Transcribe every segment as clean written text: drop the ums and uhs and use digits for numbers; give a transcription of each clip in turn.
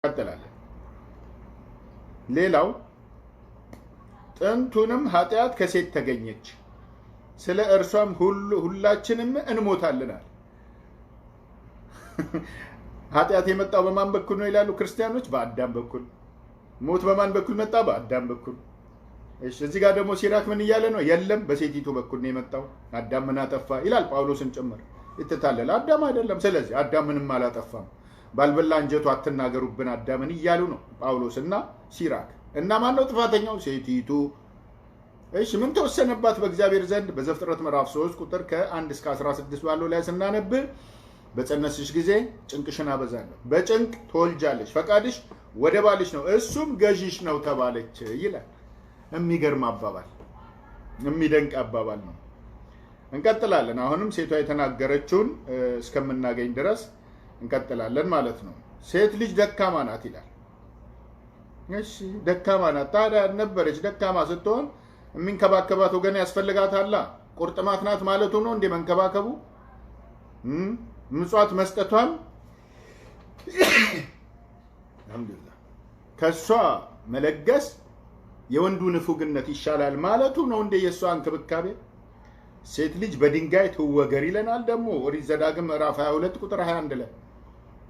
ቀጥላለን። ሌላው ጥንቱንም ኃጢአት ከሴት ተገኘች፣ ስለ እርሷም ሁላችንም እንሞታለናል። ኃጢአት የመጣው በማን በኩል ነው ይላሉ ክርስቲያኖች? በአዳም በኩል። ሞት በማን በኩል መጣ? በአዳም በኩል። እሺ፣ እዚህ ጋር ደግሞ ሲራክ ምን እያለ ነው? የለም በሴቲቱ በኩል ነው የመጣው። አዳም ምን አጠፋ ይላል ጳውሎስን ጭምር። ይተታለል አዳም አይደለም። ስለዚህ አዳም ምንም አላጠፋም፣ ባልበላ እንጀቱ አትናገሩብን አዳምን እያሉ ነው ጳውሎስ እና ሲራክ። እና ማን ነው ጥፋተኛው? ሴቲቱ። እሺ፣ ምን ተወሰነባት በእግዚአብሔር ዘንድ? በዘፍጥረት ምዕራፍ 3 ቁጥር ከ1 እስከ 16 ባለው ላይ ስናነብ በጸነስሽ ጊዜ ጭንቅሽን አበዛለሁ፣ በጭንቅ ትወልጃለሽ፣ ፈቃድሽ ወደ ባልሽ ነው፣ እሱም ገዢሽ ነው ተባለች ይላል። የሚገርም አባባል፣ የሚደንቅ አባባል ነው። እንቀጥላለን። አሁንም ሴቷ የተናገረችውን እስከምናገኝ ድረስ እንቀጥላለን ማለት ነው። ሴት ልጅ ደካማ ናት ይላል። እሺ፣ ደካማ ናት። ታዲያ ነበረች ደካማ ስትሆን የሚንከባከባት ወገን ያስፈልጋታል። ቁርጥማት ናት ማለቱ ነው እንደ መንከባከቡ ምጽዋት መስጠቷን አልሐምዱሊላህ ከሷ መለገስ የወንዱ ንፉግነት ይሻላል ማለቱ ነው እንደ የሷ እንክብካቤ። ሴት ልጅ በድንጋይ ትወገር ይለናል ደግሞ ኦሪት ዘዳግም ምዕራፍ 22 ቁጥር 21 ላይ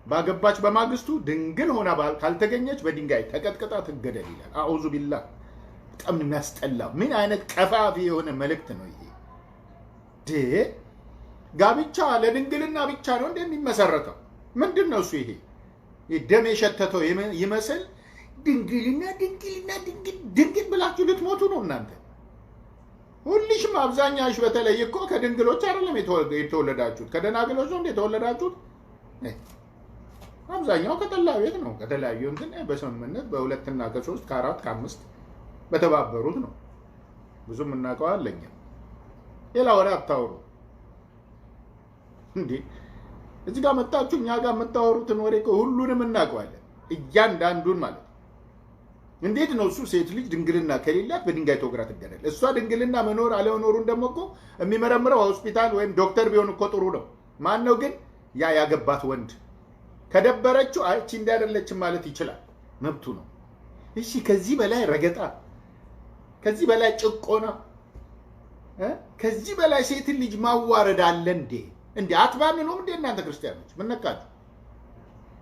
ባገባች በማግስቱ ድንግል ሆና ካልተገኘች በድንጋይ ተቀጥቅጣ ትገደል ይላል። አዑዙ ቢላህ። በጣም የሚያስጠላ ምን አይነት ቀፋፊ የሆነ መልእክት ነው ይሄ! ጋብቻ ለድንግልና ብቻ ነው እንደሚመሰረተው? ምንድን ነው እሱ? ይሄ ደም የሸተተው ይመስል ድንግልና ድንግል ብላችሁ ልትሞቱ ነው እናንተ። ሁልሽም አብዛኛሽ በተለይ እኮ ከድንግሎች አይደለም የተወለዳችሁት፣ ከደናግሎች ነው የተወለዳችሁት። አብዛኛው ከጠላ ቤት ነው። ከተለያዩ እንትን በስምምነት በሁለትና ከሶስት ከአራት ከአምስት በተባበሩት ነው። ብዙም እናውቀዋለኛ። ሌላ ወሬ አታውሩ እንዴ! እዚህ ጋር መጣችሁ እኛ ጋር የምታወሩትን ወሬ ሁሉንም እናውቀዋለን፣ እያንዳንዱን ማለት ነው። እንዴት ነው እሱ? ሴት ልጅ ድንግልና ከሌላት በድንጋይ ተወግራ ትገደል። እሷ ድንግልና መኖር አለመኖሩን ደግሞ እኮ የሚመረምረው ሆስፒታል ወይም ዶክተር ቢሆን እኮ ጥሩ ነው። ማን ነው ግን? ያ ያገባት ወንድ። ከደበረችው አይቺ እንዳይደለችም ማለት ይችላል፣ መብቱ ነው። እሺ፣ ከዚህ በላይ ረገጣ፣ ከዚህ በላይ ጭቆና፣ ከዚህ በላይ ሴትን ልጅ ማዋረድ አለ እንዴ? እንዴ አትባንኑም እንዴ እናንተ ክርስቲያኖች? ምን ነካችሁ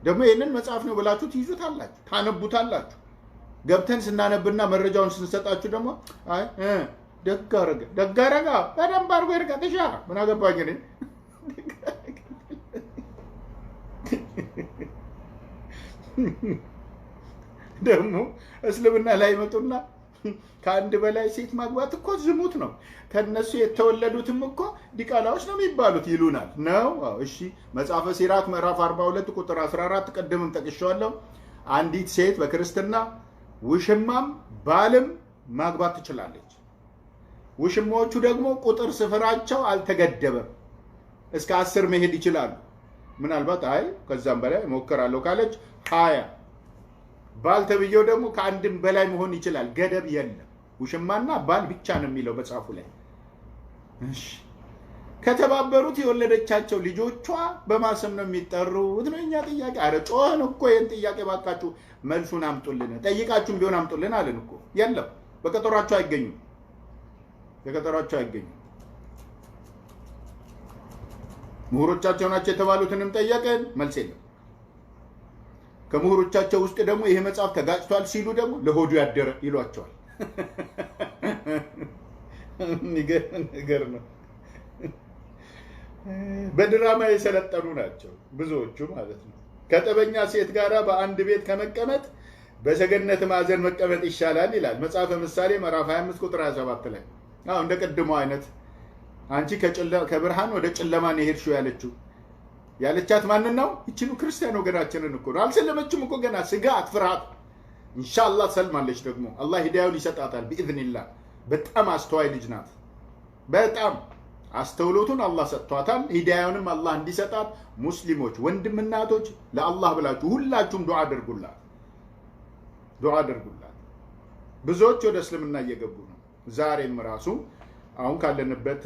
ደግሞ? ይህንን መጽሐፍ ነው ብላችሁ ትይዙታላችሁ፣ ታነቡታላችሁ። ገብተን ስናነብና መረጃውን ስንሰጣችሁ ደግሞ አይ ደግ አደረገ በደንብ አድርጎ ይርጋ ተሻ ምን አገባኝ እኔ። ደግሞ እስልምና ላይ መጡና ከአንድ በላይ ሴት ማግባት እኮ ዝሙት ነው፣ ከነሱ የተወለዱትም እኮ ዲቃላዎች ነው የሚባሉት ይሉናል። ነው እሺ፣ መጽሐፈ ሲራክ ምዕራፍ 42 ቁጥር 14 ቅድምም ጠቅሼዋለሁ። አንዲት ሴት በክርስትና ውሽማም ባልም ማግባት ትችላለች። ውሽማዎቹ ደግሞ ቁጥር ስፍራቸው አልተገደበም፣ እስከ 10 መሄድ ይችላሉ። ምናልባት አይ ከዛም በላይ ሞከራለሁ ካለች 20። ባል ተብዬው ደግሞ ከአንድም በላይ መሆን ይችላል፣ ገደብ የለም። ውሽማና ባል ብቻ ነው የሚለው መጽሐፉ ላይ። እሺ፣ ከተባበሩት የወለደቻቸው ልጆቿ በማሰም ነው የሚጠሩት ነው የኛ ጥያቄ። አረ ጮህን እኮ ይህን ጥያቄ ባካችሁ መልሱን አምጡልን፣ ጠይቃችሁም ቢሆን አምጡልን አለን እኮ። የለም በቀጠሯቸው አይገኙም፣ በቀጠሯቸው አይገኙም። ምሁሮቻቸው ናቸው የተባሉትንም ጠየቀን፣ መልስ የለም። ከምሁሮቻቸው ውስጥ ደግሞ ይሄ መጽሐፍ ተጋጭቷል ሲሉ ደግሞ ለሆዱ ያደረ ይሏቸዋል። ነገር ነው። በድራማ የሰለጠኑ ናቸው ብዙዎቹ ማለት ነው። ከጠበኛ ሴት ጋር በአንድ ቤት ከመቀመጥ በሰገነት ማዕዘን መቀመጥ ይሻላል ይላል መጽሐፈ ምሳሌ ምዕራፍ 25 ቁጥር 27 ላይ። እንደ ቅድሞ አይነት አንቺ ከብርሃን ወደ ጨለማ ነው የሄድሽው ያለቻት ማንን ነው? ይችኑ ክርስቲያን ወገናችንን እኮ ነው። አልሰለመችም እኮ ገና። ስጋት ፍርሃት፣ ኢንሻአላህ ሰልማለች። ደግሞ አላህ ሂዳያውን ይሰጣታል ቢኢዝኒላህ። በጣም አስተዋይ ልጅ ናት። በጣም አስተውሎቱን አላህ ሰጥቷታል። ሂዳያውንም አላህ እንዲሰጣት ሙስሊሞች ወንድም እናቶች ለአላህ ብላችሁ ሁላችሁም ዱዓ አድርጉላት፣ ዱዓ አድርጉላት። ብዙዎች ወደ እስልምና እየገቡ ነው። ዛሬም ራሱ አሁን ካለንበት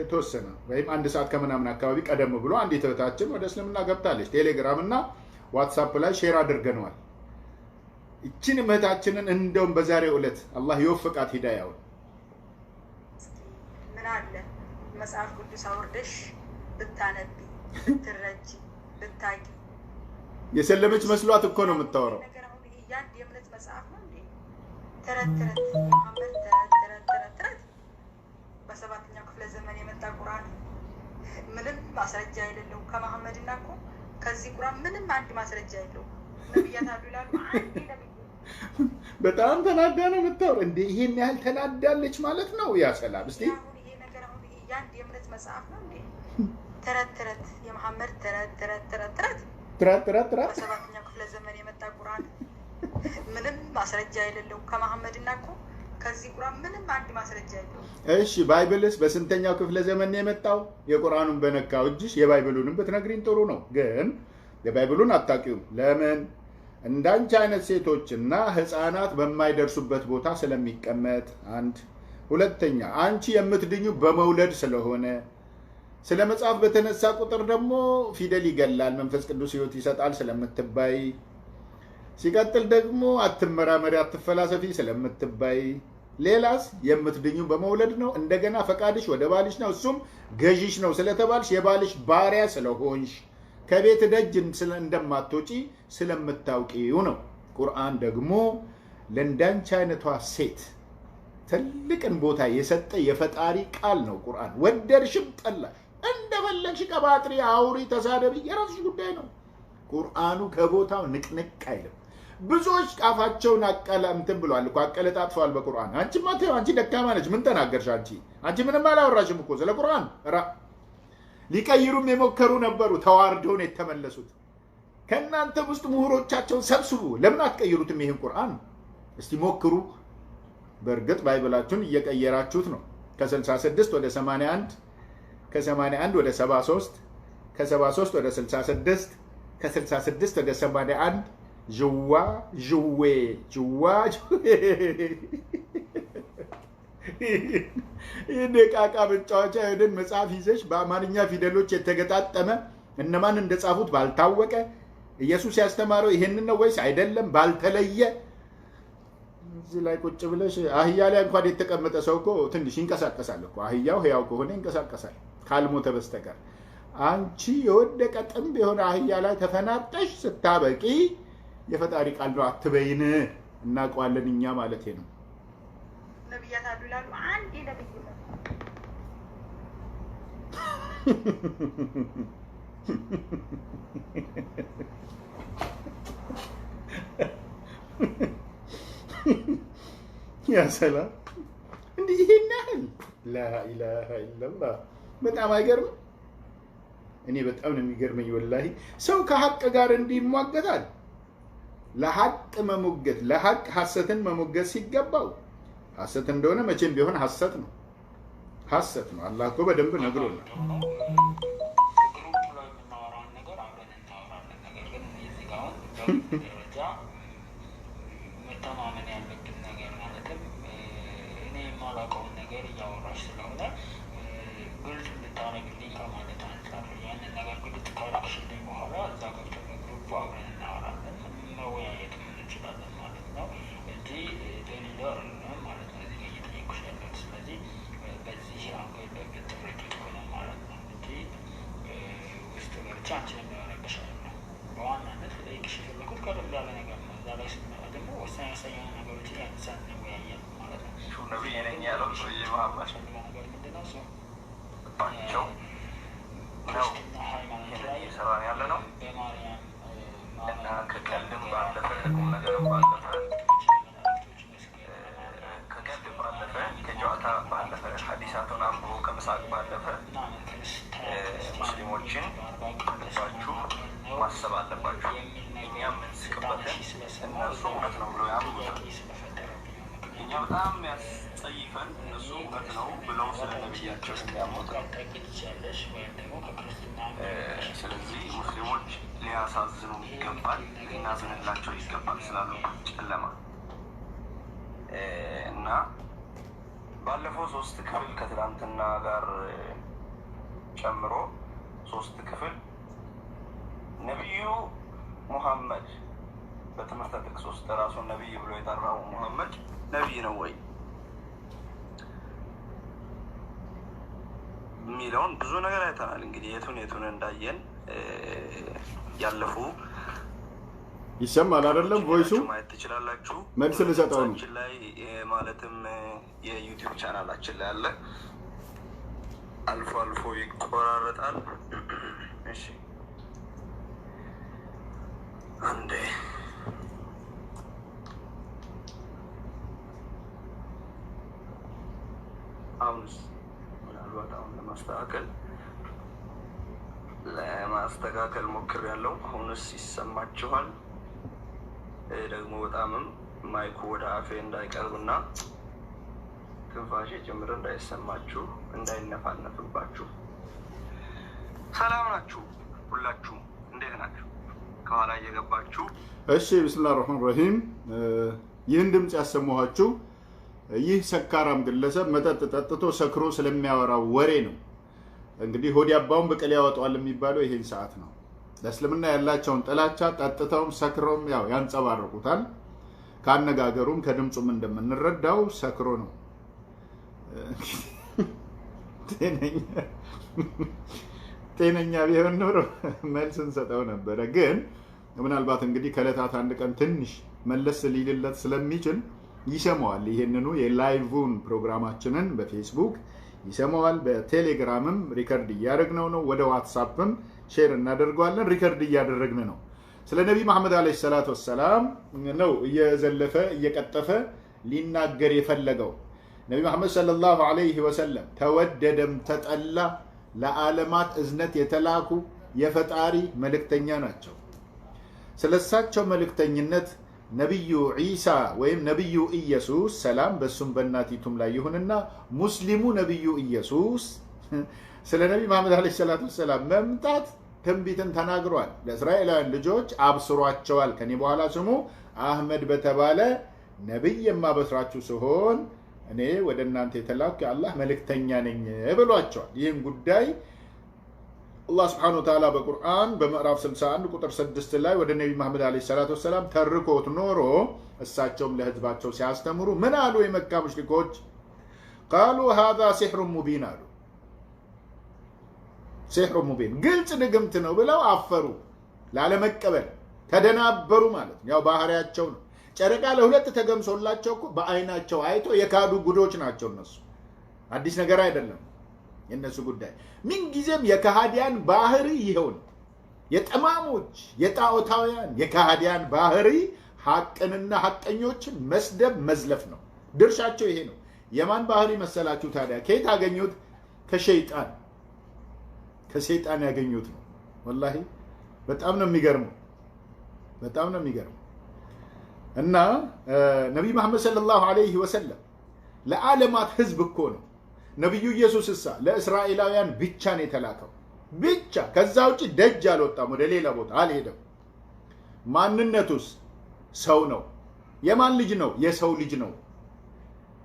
ተወሰነ ወይም 1 ሰዓት ከምናምን አካባቢ ቀደም ብሎ አንዲት እህታችን ወደ እስልምና ገብታለች። ቴሌግራም እና ዋትስአፕ ላይ ሼር አድርገናል። እቺን እህታችንን እንደውም በዛሬው ዕለት አላህ ይወፍቃት ሂዳያው ምን አለ መጽሐፍ ቅዱስ አውርደሽ ብታነቢ ብትረጂ ብታቂ የሰለመች መስሏት እኮ ነው የምታወራው። ነገር አሁን ይሄ ያን የእምነት መጽሐፍ ነው እንዴ? ተረት ተረት የመሐመድ ተረት በሰባተኛው ክፍለ ዘመን የመጣ ቁርአን ምንም ማስረጃ የሌለው ከመሐመድና እኮ ከዚህ ቁርአን ምንም አንድ ማስረጃ የለው። ነብያት አሉ ይላሉ አንድ ነብይ በጣም ተናዳ ነው የምታወራው እንዴ? ይሄን ያህል ተናዳለች ማለት ነው። ያ ሰላም እስቲ ይሄ ነገር አሁን ይሄ ያን የእምነት መጽሐፍ ነው እንዴ? ተረት ተረት የመሐመድ ተረት በሰባተኛው ክፍለ ዘመን የመጣ ቁርአን ምንም ማስረጃ የሌለው ከመሐመድና እኮ ከዚህ ቁርአን ምንም አንድ ማስረጃ የለው። እሺ ባይብልስ በስንተኛው ክፍለ ዘመን ነው የመጣው? የቁርአኑን በነካው እጅሽ የባይብሉንም ብትነግሪኝ ጥሩ ነው። ግን የባይብሉን አታውቂውም። ለምን? እንዳንቺ አይነት ሴቶችና ህፃናት በማይደርሱበት ቦታ ስለሚቀመጥ አንድ። ሁለተኛ አንቺ የምትድኙ በመውለድ ስለሆነ ስለ መጽሐፍ በተነሳ ቁጥር ደግሞ ፊደል ይገላል መንፈስ ቅዱስ ህይወት ይሰጣል ስለምትባይ፣ ሲቀጥል ደግሞ አትመራመሪ አትፈላሰፊ ስለምትባይ፣ ሌላስ የምትድኙ በመውለድ ነው። እንደገና ፈቃድሽ ወደ ባልሽ ነው፣ እሱም ገዢሽ ነው ስለተባልሽ የባልሽ ባሪያ ስለሆንሽ ከቤት ደጅ እንደማትወጪ ስለምታውቂው ነው። ቁርአን ደግሞ ለእንዳንቺ አይነቷ ሴት ትልቅን ቦታ የሰጠ የፈጣሪ ቃል ነው። ቁርአን ወደድሽም ጠላሽ እንደፈለግሽ ቀባጥሪ፣ አውሪ፣ ተሳደቢ የራስሽ ጉዳይ ነው። ቁርአኑ ከቦታው ንቅንቅ አይልም። ብዙዎች ቃፋቸውን አቀላምትን ብሏል እኮ አቀለጣጥፈዋል በቁርአን። አንቺማ ተይው፣ አንቺ ደካማ ነች። ምን ተናገርሽ አንቺ ምንም አላወራሽም እኮ ስለ ቁርአን። ሊቀይሩም የሞከሩ ነበሩ፣ ተዋርደውን የተመለሱት። ከእናንተም ውስጥ ምሁሮቻቸውን ሰብስቡ። ለምን አትቀይሩትም ይህን ቁርአን? እስቲ ሞክሩ። በእርግጥ ባይብላችሁን እየቀየራችሁት ነው። ከ66 ወደ 81፣ ከ81 ወደ 73፣ ከ73 ወደ 66፣ ከ66 ወደ 81 ጅዋ ጅዌ ጅዋ ይህን የቃቃ መጫወቻ ሄደን መጽሐፍ ይዘሽ በአማርኛ ፊደሎች የተገጣጠመ እነማን እንደጻፉት ባልታወቀ ኢየሱስ ያስተማረው ይሄንን ነው ወይስ አይደለም ባልተለየ እዚህ ላይ ቁጭ ብለሽ አህያ ላይ እንኳን የተቀመጠ ሰው እኮ ትንሽ ይንቀሳቀሳል እኮ። አህያው ህያው ከሆነ ይንቀሳቀሳል ካልሞተ በስተቀር። አንቺ የወደቀ ጥንብ የሆነ አህያ ላይ ተፈናጠሽ ስታበቂ የፈጣሪ ቃል ነው አትበይን። እናውቀዋለን እኛ ማለት ነው። ነብያት አሉ ይላሉ አንድ ነብይ ነው። ያ ሰላም እንዲህ ይሄን ያህል ላኢላሃ ኢላላህ በጣም አይገርም? እኔ በጣም ነው የሚገርመኝ ወላሂ። ሰው ከሐቅ ጋር እንዲሟገታል። ለሐቅ መሞገት ለሐቅ ሐሰትን መሞገት ሲገባው ሐሰት እንደሆነ መቼም ቢሆን ሐሰት ነው፣ ሐሰት ነው። አላህ እኮ በደንብ ነግሮናል። መተማመን ያለብን ነገር ማለትም እኔ የማላውቀውን ነገር እያወራሽ ስለሆነ ግልጽ እንድታረግልኝ ከማለት አንጻር ያንን ነገር ግልጽ ካረግሽልኝ በኋላ እዛ ገብተን በግሩፕ አብረን እናወራለን፣ መወያየት እንችላለን ማለት ነው እንጂ ለሌላ አይደለም ማለት ነው እዚህ እየጠየኩሽ ያለሁት። ስለዚህ በዚህ አንገል ብትረጂት ሆነ ማለት ነው እንጂ ውስጥ ገብቼ አንቺን የሚያረግሽ አይደለም። በዋናነት ልጠይቅሽ የፈለኩት ቀለል ያለ ነገር ነው። እዛ ላይ ስንመጣ ደግሞ ወሳኝ ወሳኝ ነገሮችን ያነሳን እንወያያለን ማለት ነው። ነብይ ነኝ ያለው ሰውዬ መሐመድ ነገር ምንድን ነው? እሱ ባቸው ነው እየሰራን ያለ ነው እና ከቀልድም ባለፈ ከቁም ነገርም ባለፈ ከቀልድ ባለፈ ከጨዋታ ባለፈ ሐዲሳቱን አንብቦ ከመሳቅ ባለፈ ሙስሊሞችን ልባችሁ ማሰብ አለባችሁ። እኛ የምንስቅበትን እነሱ እውነት ነው ብሎ ያምኑታል። እኛ በጣም ያስጸይፈን እነሱ እውነት ነው ብለው ስለ ነብያቸው የሚያምኑታል። ስለዚህ ሙስሊሞች ሊያሳዝኑ ይገባል፣ ልናዝንላቸው ይገባል ስላሉ ጨለማ እና ባለፈው 3 ክፍል ከትላንትና ጋር ጨምሮ 3 ክፍል ነቢዩ ሙሐመድ በትምህርተ ጥቅስ ውስጥ ራሱን ነቢይ ብሎ የጠራው ሙሐመድ ነቢይ ነው ወይ የሚለውን ብዙ ነገር አይተናል። እንግዲህ የቱን እንዳየን ያለፉ ይሰማል አይደለም? ቮይሱ ማየት ትችላላችሁ። መልስ ልሰጠው ነው ላይ ማለትም የዩቲዩብ ቻናላችን ላይ አለ። አልፎ አልፎ ይቆራረጣል። እሺ አንዴ አሁንስ ምናልባት አሁን ለማስተካከል ሞክሬያለሁ። አሁንስ ይሰማችኋል? ደግሞ በጣምም ማይኩ ወደ አፌ እንዳይቀርብና ትንፋሽ ጭምር እንዳይሰማችሁ እንዳይነፋነፍባችሁ። ሰላም ናችሁ? ሁላችሁም እንዴት ናችሁ? ከኋላ እየገባችሁ እሺ። ቢስሚላህ ረህማን ረሂም። ይህን ድምፅ ያሰማኋችሁ ይህ ሰካራም ግለሰብ መጠጥ ጠጥቶ ሰክሮ ስለሚያወራው ወሬ ነው። እንግዲህ ሆድ ያባውን ብቅል ያወጣዋል የሚባለው ይሄን ሰዓት ነው። ለእስልምና ያላቸውን ጥላቻ ጠጥተውም ሰክረውም ያው ያንጸባርቁታል። ካነጋገሩም ከድምፁም እንደምንረዳው ሰክሮ ነው። ጤነኛ ቢሆን ኖሮ መልስ እንሰጠው ነበረ። ግን ምናልባት እንግዲህ ከዕለታት አንድ ቀን ትንሽ መለስ ሊልለት ስለሚችል ይሰማዋል። ይሄንኑ የላይቭን ፕሮግራማችንን በፌስቡክ ይሰማዋል። በቴሌግራምም ሪከርድ እያደረግነው ነው። ወደ ዋትሳፕም ሼር እናደርገዋለን። ሪከርድ እያደረግን ነው። ስለ ነቢ መሐመድ ዓለይሂ ሰላቱ ወሰላም ነው እየዘለፈ እየቀጠፈ ሊናገር የፈለገው። ነቢ መሐመድ ሰለላሁ ዐለይሂ ወሰለም ተወደደም ተጠላ ለዓለማት እዝነት የተላኩ የፈጣሪ መልእክተኛ ናቸው። ስለሳቸው መልእክተኝነት ነቢዩ ዒሳ ወይም ነቢዩ ኢየሱስ ሰላም በሱም በእናቲቱም ላይ ይሁንና ሙስሊሙ ነቢዩ ኢየሱስ ስለ ነቢ መሐመድ ዓለይሂ ሰላቱ ወሰላም መምጣት ትንቢትን ተናግሯል። ለእስራኤላውያን ልጆች አብስሯቸዋል። ከኔ በኋላ ስሙ አህመድ በተባለ ነቢይ የማበስራችሁ ሲሆን እኔ ወደ እናንተ የተላኩ የአላህ መልእክተኛ ነኝ ብሏቸዋል። ይህን ጉዳይ አላህ ስብሐነሁ ወተዓላ በቁርአን በምዕራፍ 61 ቁጥር 6 ላይ ወደ ነቢ መሐመድ ዓለይሂ ሰላቱ ወሰላም ተርኮት ኖሮ እሳቸውም ለህዝባቸው ሲያስተምሩ ምን አሉ? የመካ ሙሽሪኮች ቃሉ ሃዛ ሲሕሩን ሙቢን አሉ። ሲሕሩን ሙቢን ግልጽ ድግምት ነው ብለው አፈሩ። ላለመቀበል ተደናበሩ ማለት ነው። ያው ባህሪያቸው ነው። ጨረቃ ለሁለት ተገምሶላቸው እኮ በአይናቸው አይቶ የካዱ ጉዶች ናቸው እነሱ። አዲስ ነገር አይደለም የእነሱ ጉዳይ። ምንጊዜም የከሃዲያን ባህሪ ይኸውን። የጠማሞች የጣዖታውያን የከሃዲያን ባህሪ ሐቅንና ሐቀኞችን መስደብ መዝለፍ ነው። ድርሻቸው ይሄ ነው። የማን ባህሪ መሰላችሁ ታዲያ? ከየት አገኙት? ከሸይጣን ከሰይጣን ያገኙት ነው። ወላሂ በጣም ነው የሚገርመው። በጣም ነው የሚገርመው። እና ነቢይ መሐመድ ሰለላሁ ዐለይሂ ወሰለም ለዓለማት ህዝብ እኮ ነው። ነቢዩ ኢየሱስ እሳ ለእስራኤላውያን ብቻ ነው የተላከው። ብቻ ከዛ ውጭ ደጅ አልወጣም፣ ወደ ሌላ ቦታ አልሄደም። ማንነቱስ ሰው ነው። የማን ልጅ ነው? የሰው ልጅ ነው።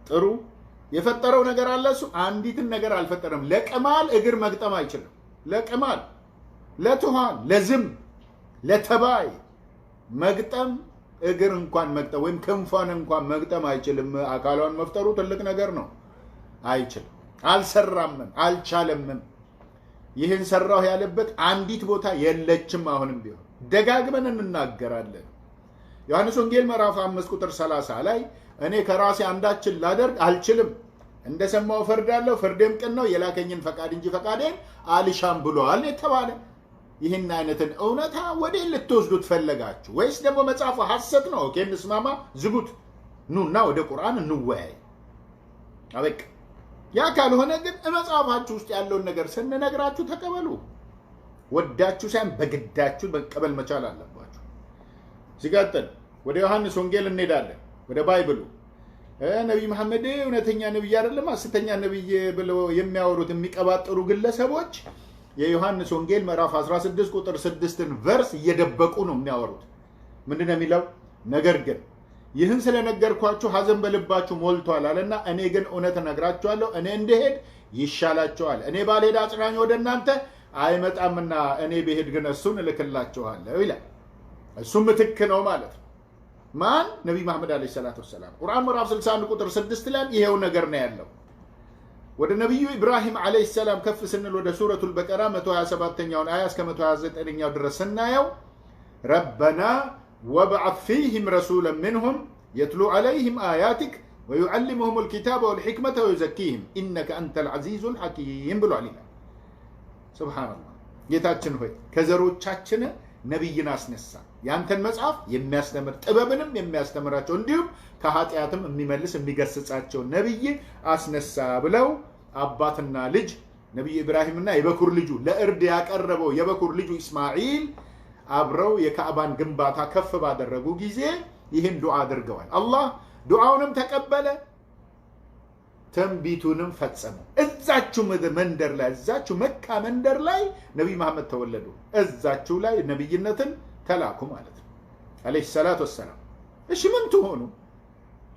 ጥሩ የፈጠረው ነገር አለ። እሱ አንዲትን ነገር አልፈጠረም። ለቅማል እግር መግጠም አይችልም። ለቅማል፣ ለትኋን፣ ለዝም፣ ለተባይ መግጠም እግር እንኳን መግጠም ወይም ክንፏን እንኳን መግጠም አይችልም። አካሏን መፍጠሩ ትልቅ ነገር ነው። አይችልም። አልሰራምም፣ አልቻለምም። ይህን ሰራሁ ያለበት አንዲት ቦታ የለችም። አሁንም ቢሆን ደጋግመን እንናገራለን። ዮሐንስ ወንጌል ምዕራፍ 5 ቁጥር 30 ላይ እኔ ከራሴ አንዳችን ላደርግ አልችልም፣ እንደሰማው ፈርዳለሁ፣ ፍርዴም ቅን ነው፣ የላከኝን ፈቃድ እንጂ ፈቃዴን አልሻም ብሏል የተባለ። ይህን አይነትን እውነታ ወደ ልትወስዱት ፈለጋችሁ ወይስ ደግሞ መጽሐፉ ሐሰት ነው? ኦኬ እንስማማ፣ ዝጉት፣ ኑና ወደ ቁርአን እንወያይ። አበቃ። ያ ካልሆነ ግን መጽሐፋችሁ ውስጥ ያለውን ነገር ስንነግራችሁ ተቀበሉ። ወዳችሁ ሳይሆን በግዳችሁ መቀበል መቻል አለባችሁ። ሲቀጥል ወደ ዮሐንስ ወንጌል እንሄዳለን፣ ወደ ባይብሉ። ነቢይ መሐመድ እውነተኛ ነቢይ አይደለም ሐሰተኛ ነቢይ ብለው የሚያወሩት የሚቀባጥሩ ግለሰቦች የዮሐንስ ወንጌል ምዕራፍ 16 ቁጥር 6ን ቨርስ እየደበቁ ነው የሚያወሩት። ምንድን ነው የሚለው? ነገር ግን ይህን ስለነገርኳችሁ ሐዘን በልባችሁ ሞልቷል አለና እኔ ግን እውነት እነግራችኋለሁ፣ እኔ እንድሄድ ይሻላችኋል። እኔ ባልሄድ አጽናኝ ወደ እናንተ አይመጣምና እኔ ብሄድ ግን እሱን እልክላችኋለሁ ይላል። እሱም ምትክ ነው ማለት ነው። ማን? ነቢይ መሐመድ ዓለይሂ ሰላቱ ወሰላም። ቁርአን ምዕራፍ 61 ቁጥር 6 ላይ ይሄው ነገር ነው ያለው። ወደ ነቢዩ ኢብራሂም ዓለይሂ ሰላም ከፍ ስንል ወደ ሱረቱል በቀራ 127ኛውን አያ እስከ 129ኛው ድረስ ስናየው ረበና ወብዐት ፊህም ረሱለን ሚንሁም የትሉ ዐለይሂም አያቲክ ወዩዐልሙሁም አልኪታበ ወልሕክመተ ወዩዘኪህም ኢነከ አንተል ዐዚዙል ሐኪም ብሏል ይላል። ሱብሃነላህ። ጌታችን ሆይ ከዘሮቻችን ነቢይን አስነሳ፣ ያንተን መጽሐፍ የሚያስተምር ጥበብንም የሚያስተምራቸው እንዲሁም ከኃጢአትም የሚመልስ የሚገስጻቸው ነቢይ አስነሳ ብለው አባትና ልጅ ነቢይ ኢብራሂምና የበኩር ልጁ ለእርድ ያቀረበው የበኩር ልጁ ኢስማዒል አብረው የካዕባን ግንባታ ከፍ ባደረጉ ጊዜ ይህን ዱዓ አድርገዋል። አላህ ዱዓውንም ተቀበለ፣ ተንቢቱንም ፈጸሙ። እዛችሁ መንደር ላይ እዛችሁ መካ መንደር ላይ ነቢይ መሐመድ ተወለዱ። እዛችሁ ላይ ነቢይነትን ተላኩ ማለት ነው አለይሂ ሰላቱ ወሰላም። እሺ ምን ትሆኑ?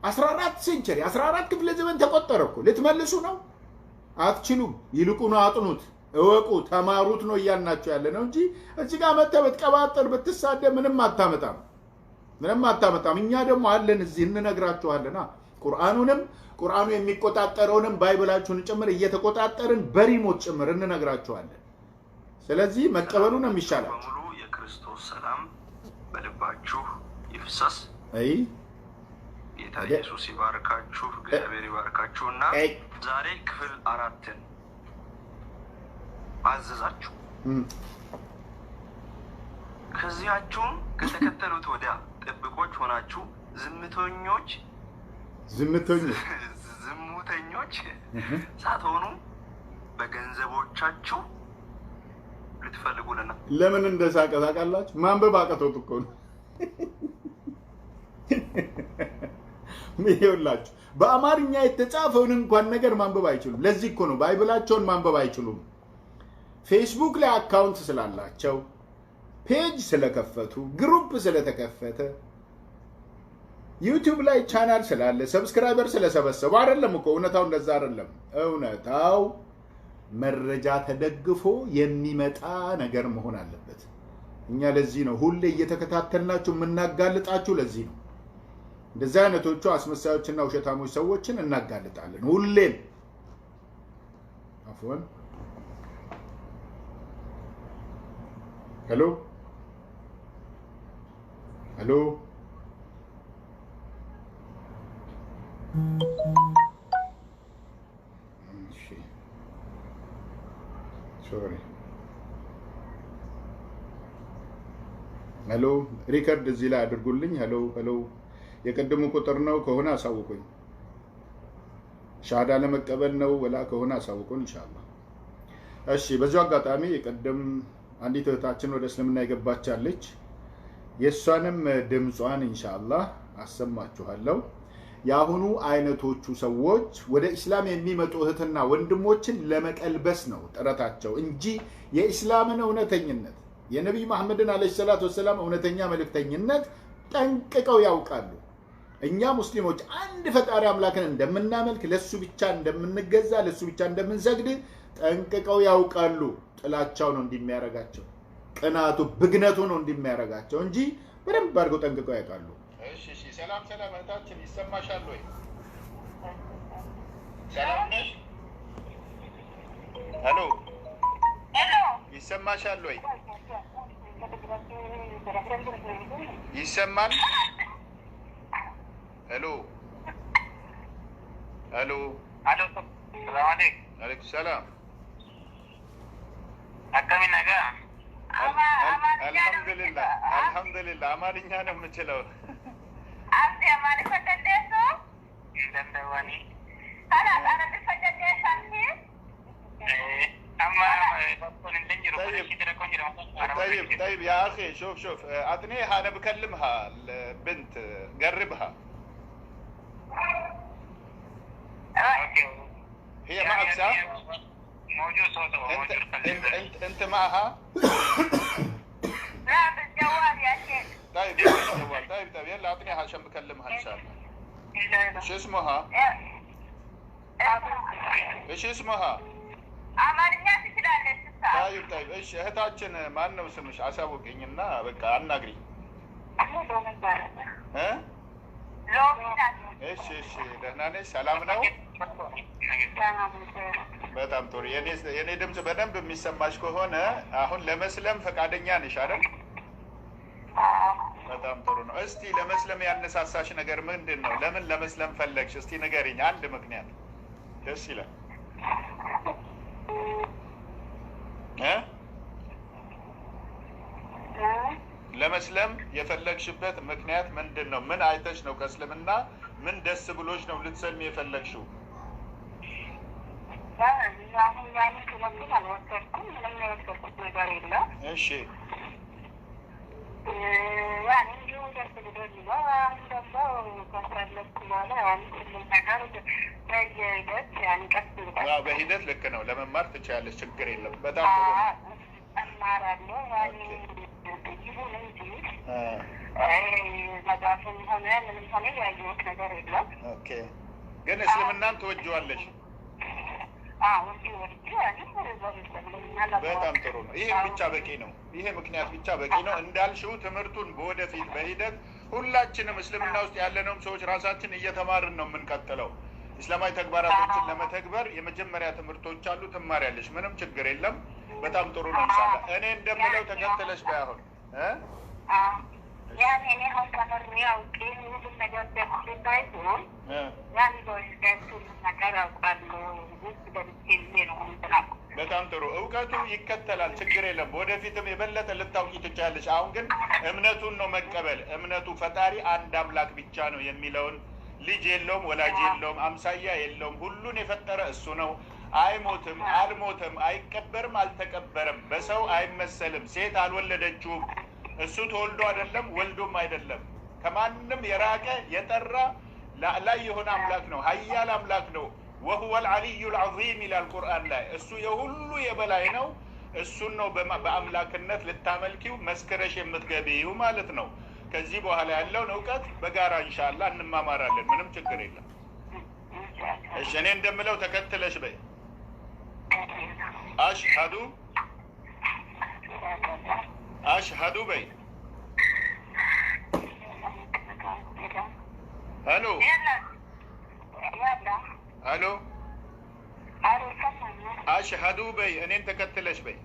14 ሴንቸሪ 14 ክፍለ ዘመን ተቆጠረ እኮ። ልትመልሱ ነው? አትችሉም። ይልቁኑ አጥኑት፣ እወቁ፣ ተማሩት ነው እያልናቸው ያለ ነው እንጂ እዚህ ጋር መተህ ብትቀባጠር ብትሳደብ ምንም አታመጣም፣ ምንም አታመጣም። እኛ ደግሞ አለን እዚህ እንነግራችኋለና ቁርአኑ የሚቆጣጠረውንም ባይብላችሁን ጭምር እየተቆጣጠርን በሪሞት ጭምር እንነግራችኋለን። ስለዚህ መቀበሉ ነው የሚሻለው። በሙሉ የክርስቶስ ሰላም በልባችሁ ይፍሰስ። አይ ጌታ ኢየሱስ ይባርካችሁ፣ እግዚአብሔር ይባርካችሁና ዛሬ ክፍል 4ን አዘዛችሁ። ከዚያችሁም ከተከተሉት ወዲያ ጥብቆች ሆናችሁ ዝሙተኞች ሳትሆኑ በገንዘቦቻችሁ ልትፈልጉልና። ለምን እንደሳቀ ታውቃላችሁ? ማንበብ አቅቶት እኮ ነው። ይኸውላችሁ በአማርኛ የተጻፈውን እንኳን ነገር ማንበብ አይችሉም። ለዚህ እኮ ነው ባይብላቸውን ማንበብ አይችሉም። ፌስቡክ ላይ አካውንት ስላላቸው፣ ፔጅ ስለከፈቱ፣ ግሩፕ ስለተከፈተ፣ ዩቲዩብ ላይ ቻናል ስላለ፣ ሰብስክራይበር ስለሰበሰቡ አይደለም እኮ። እውነታው እንደዛ አይደለም። እውነታው መረጃ ተደግፎ የሚመጣ ነገር መሆን አለበት። እኛ ለዚህ ነው ሁሌ እየተከታተልናችሁ የምናጋልጣችሁ። ለዚህ ነው እንደዚህ አይነቶቹ አስመሳዮችና ውሸታሞች ሰዎችን እናጋልጣለን ሁሌም። አፍወን ሄሎ ሄሎ ሶሪ ሄሎ ሪከርድ እዚህ ላይ አድርጉልኝ። ሄሎ ሄሎ የቀድሙ ቁጥር ነው ከሆነ አሳውቁኝ። ሻሃዳ ለመቀበል ነው ወላ ከሆነ አሳውቁን ኢንሻአላህ። እሺ በዚሁ አጋጣሚ የቀደም አንዲት እህታችን ወደ እስልምና የገባቻለች። የሷንም ድምጿን ኢንሻአላህ አሰማችኋለሁ። የአሁኑ አይነቶቹ ሰዎች ወደ እስላም የሚመጡ እህትና ወንድሞችን ለመቀልበስ ነው ጥረታቸው እንጂ የእስላምን እውነተኝነት የነቢይ መሐመድን ዓለይሂ ሰላቱ ወሰላም እውነተኛ መልእክተኝነት ጠንቅቀው ያውቃሉ። እኛ ሙስሊሞች አንድ ፈጣሪ አምላክን እንደምናመልክ፣ ለሱ ብቻ እንደምንገዛ፣ ለሱ ብቻ እንደምንሰግድ ጠንቅቀው ያውቃሉ። ጥላቻው ነው እንደሚያረጋቸው፣ ቅናቱ ብግነቱ ነው እንደሚያረጋቸው እንጂ በደንብ አድርገው ጠንቅቀው ያውቃሉ። እሺ ሰላም ሰላም እህታችን ይሰማሻል ወይ? ሰላም ነሽ? ሄሎ ሄሎ ይሰማሻል ወይ? ይሰማል? ሄሎ ሄሎ ሄሎ ሰላም አለይኩም። አለይኩም ሰላም። አካሚ ነገ አልሐምዱሊላህ አልሐምዱሊላህ። አማርኛ ነው የምችለው። አንተ አማርኛ ፈተደሱ እንደንደዋኒ አላ አላ ፈተደሱ አንተ اما تكون الدنجر طيب يا اخي شوف اثنيها انا بكلمها البنت قربها. هي معك صح؟ موجود صوته موجود. انت معها؟ لا بالجوال يا شيخ. طيب بالجوال. طيب يلا اعطنيها عشان بكلمها ان شاء الله. شو اسمها؟ ايش اسمها؟ አማርኛ ትችላለች። طيب እሺ እህታችን ማን ነው ስምሽ? አሳውቅኝና በቃ አናግሪኝ። እሺ ደህና ነሽ? ሰላም ነው? በጣም ጥሩ። የኔ ድምፅ በደንብ የሚሰማሽ ከሆነ አሁን ለመስለም ፈቃደኛ ነሽ አይደል? በጣም ጥሩ ነው። እስቲ ለመስለም ያነሳሳሽ ነገር ምንድን ነው? ለምን ለመስለም ፈለግሽ? እስቲ ንገሪኝ አንድ ምክንያት። ደስ ይላል። ለመስለም የፈለግሽበት ምክንያት ምንድን ነው? ምን አይተሽ ነው ከእስልምና ምን ደስ ብሎሽ ነው ልትሰልሚ የፈለግሽው? እሺ በሂደት ልክ ነው። ለመማር ትችያለሽ፣ ችግር የለም። በጣም ጥሩ ኦኬ። ግን እስልምናን ትወጂዋለሽ? በጣም ጥሩ ነው። ይሄ ብቻ በቂ ነው። ይሄ ምክንያት ብቻ በቂ ነው። እንዳልሽው ትምህርቱን በወደፊት በሂደት ሁላችንም እስልምና ውስጥ ያለነውም ሰዎች ራሳችን እየተማርን ነው የምንቀጥለው። እስላማዊ ተግባራቶችን ለመተግበር የመጀመሪያ ትምህርቶች አሉ፣ ትማሪያለሽ። ምንም ችግር የለም። በጣም ጥሩ ነው። ኢንሻአላህ እኔ እንደምለው ተከተለሽ ባይሆን በጣም ጥሩ። እውቀቱ ይከተላል፣ ችግር የለም። ወደፊትም የበለጠ ልታውቂ ትችያለሽ። አሁን ግን እምነቱን ነው መቀበል። እምነቱ ፈጣሪ አንድ አምላክ ብቻ ነው የሚለውን ልጅ የለውም፣ ወላጅ የለውም፣ አምሳያ የለውም፣ ሁሉን የፈጠረ እሱ ነው። አይሞትም፣ አልሞተም፣ አይቀበርም፣ አልተቀበረም፣ በሰው አይመሰልም፣ ሴት አልወለደችውም፣ እሱ ተወልዶ አይደለም ወልዶም አይደለም፣ ከማንም የራቀ የጠራ ላይ የሆነ አምላክ ነው፣ ሀያል አምላክ ነው። ወሁወል አልዓሊዩል ዐዚም ይላል ቁርአን ላይ። እሱ የሁሉ የበላይ ነው። እሱን ነው በአምላክነት ልታመልኪው መስክረሽ የምትገቢው ማለት ነው። ከዚህ በኋላ ያለውን እውቀት በጋራ ኢንሻአላህ እንማማራለን። ምንም ችግር የለም። እሺ እኔ እንደምለው ተከትለሽ በይ። አሽሀዱ በይ። ሄሎ ሄሎ አሽሀዱ በይ። እኔን ተከትለሽ በይ።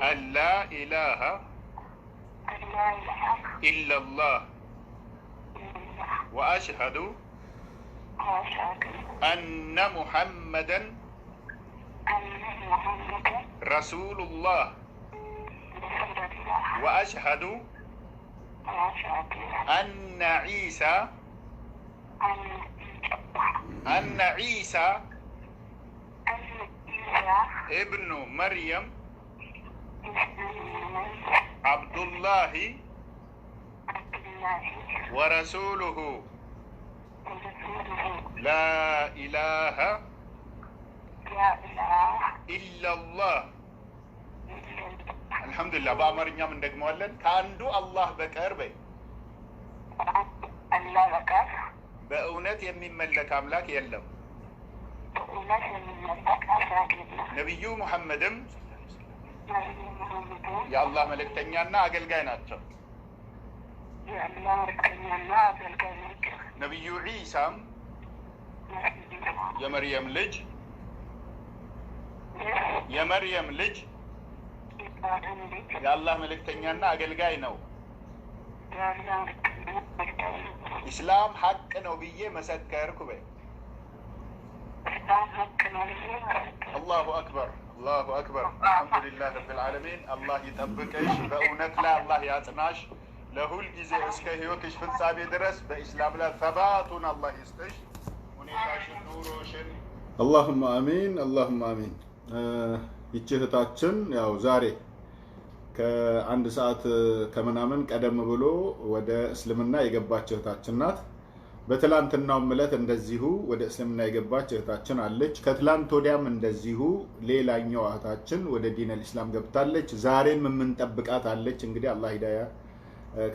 አላ ኢላሃ ኢላላህ ወአሽሀዱ አነ ሙሐመደን ረሱሉላህ ወአሽሀዱ አነ ዒሳ ابن مريم عبد الله ورسوله لا إله إلا الله الحمد لله بأمرنا من دقموالن كأندو الله بكر بي الله بكر بأونت يمين ملك أملاك يلم ነቢዩ ሙሐመድም የአላህ መልእክተኛና አገልጋይ ናቸው። ነቢዩ ዒሳም የመርየም ልጅ የአላህ መልእክተኛና አገልጋይ ነው። ኢስላም ሐቅ ነው ብዬ መሰከርኩ በይ። አላሁ አክበር አላሁ አክበር። አልሐምዱሊላህ ረብል ዓለሚን። አላህ ይጠብቅሽ፣ በእውነት ላይ አላህ ያጽናሽ፣ ለሁል ጊዜ እስከ ህይወትሽ ፍጻሜ ድረስ በኢስላም ላይ ተባቱን አላህ ይስጥሽ፣ ሁኔታሽን፣ ኑሮሽን። አላሁማ አሚን አላሁማ አሚን። ይቺ እህታችን ያው ዛሬ ከአንድ ሰዓት ከምናምን ቀደም ብሎ ወደ እስልምና የገባች እህታችን ናት። በትላንትናው ዕለት እንደዚሁ ወደ እስልምና የገባች እህታችን አለች። ከትላንት ወዲያም እንደዚሁ ሌላኛው እህታችን ወደ ዲነል ኢስላም ገብታለች። ዛሬም የምንጠብቃት አለች። እንግዲህ አላህ ሂዳያ